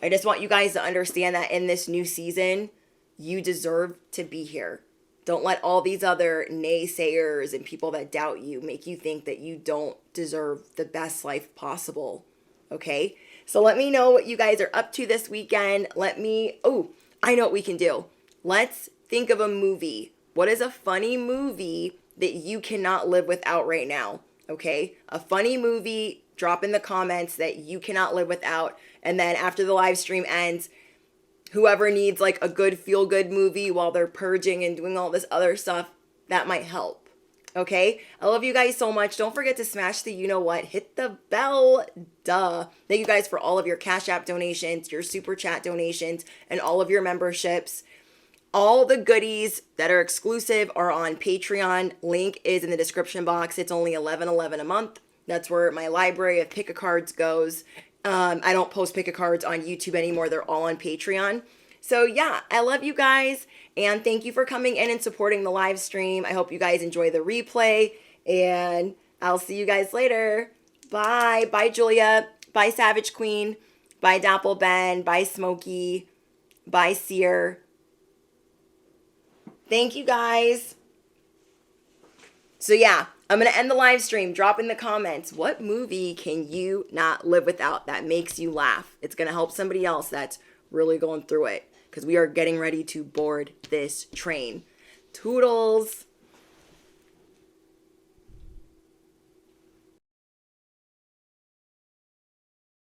I just want you guys to understand that in this new season, you deserve to be here. Don't let all these other naysayers and people that doubt you make you think that you don't deserve the best life possible. Okay? So let me know what you guys are up to this weekend. I know what we can do. Let's think of a movie. What is a funny movie that you cannot live without right now? Okay? A funny movie, drop in the comments that you cannot live without. And then after the live stream ends, whoever needs like a good feel-good movie while they're purging and doing all this other stuff, that might help. Okay? I love you guys so much. Don't forget to smash the you-know-what. Hit the bell. Duh. Thank you guys for all of your Cash App donations, your Super Chat donations, and all of your memberships. All the goodies that are exclusive are on Patreon. Link is in the description box. It's only $11.11 a month. That's where my library of pick-a-cards goes. I don't post pick-a-cards on YouTube anymore. They're all on Patreon. So yeah, I love you guys. And thank you for coming in and supporting the live stream. I hope you guys enjoy the replay. And I'll see you guys later. Bye. Bye, Julia. Bye, Savage Queen. Bye, Dapple Ben. Bye, Smokey. Bye, Seer. Thank you guys. So yeah, I'm going to end the live stream. Drop in the comments, what movie can you not live without that makes you laugh? It's going to help somebody else that's really going through it, because we are getting ready to board this train. Toodles.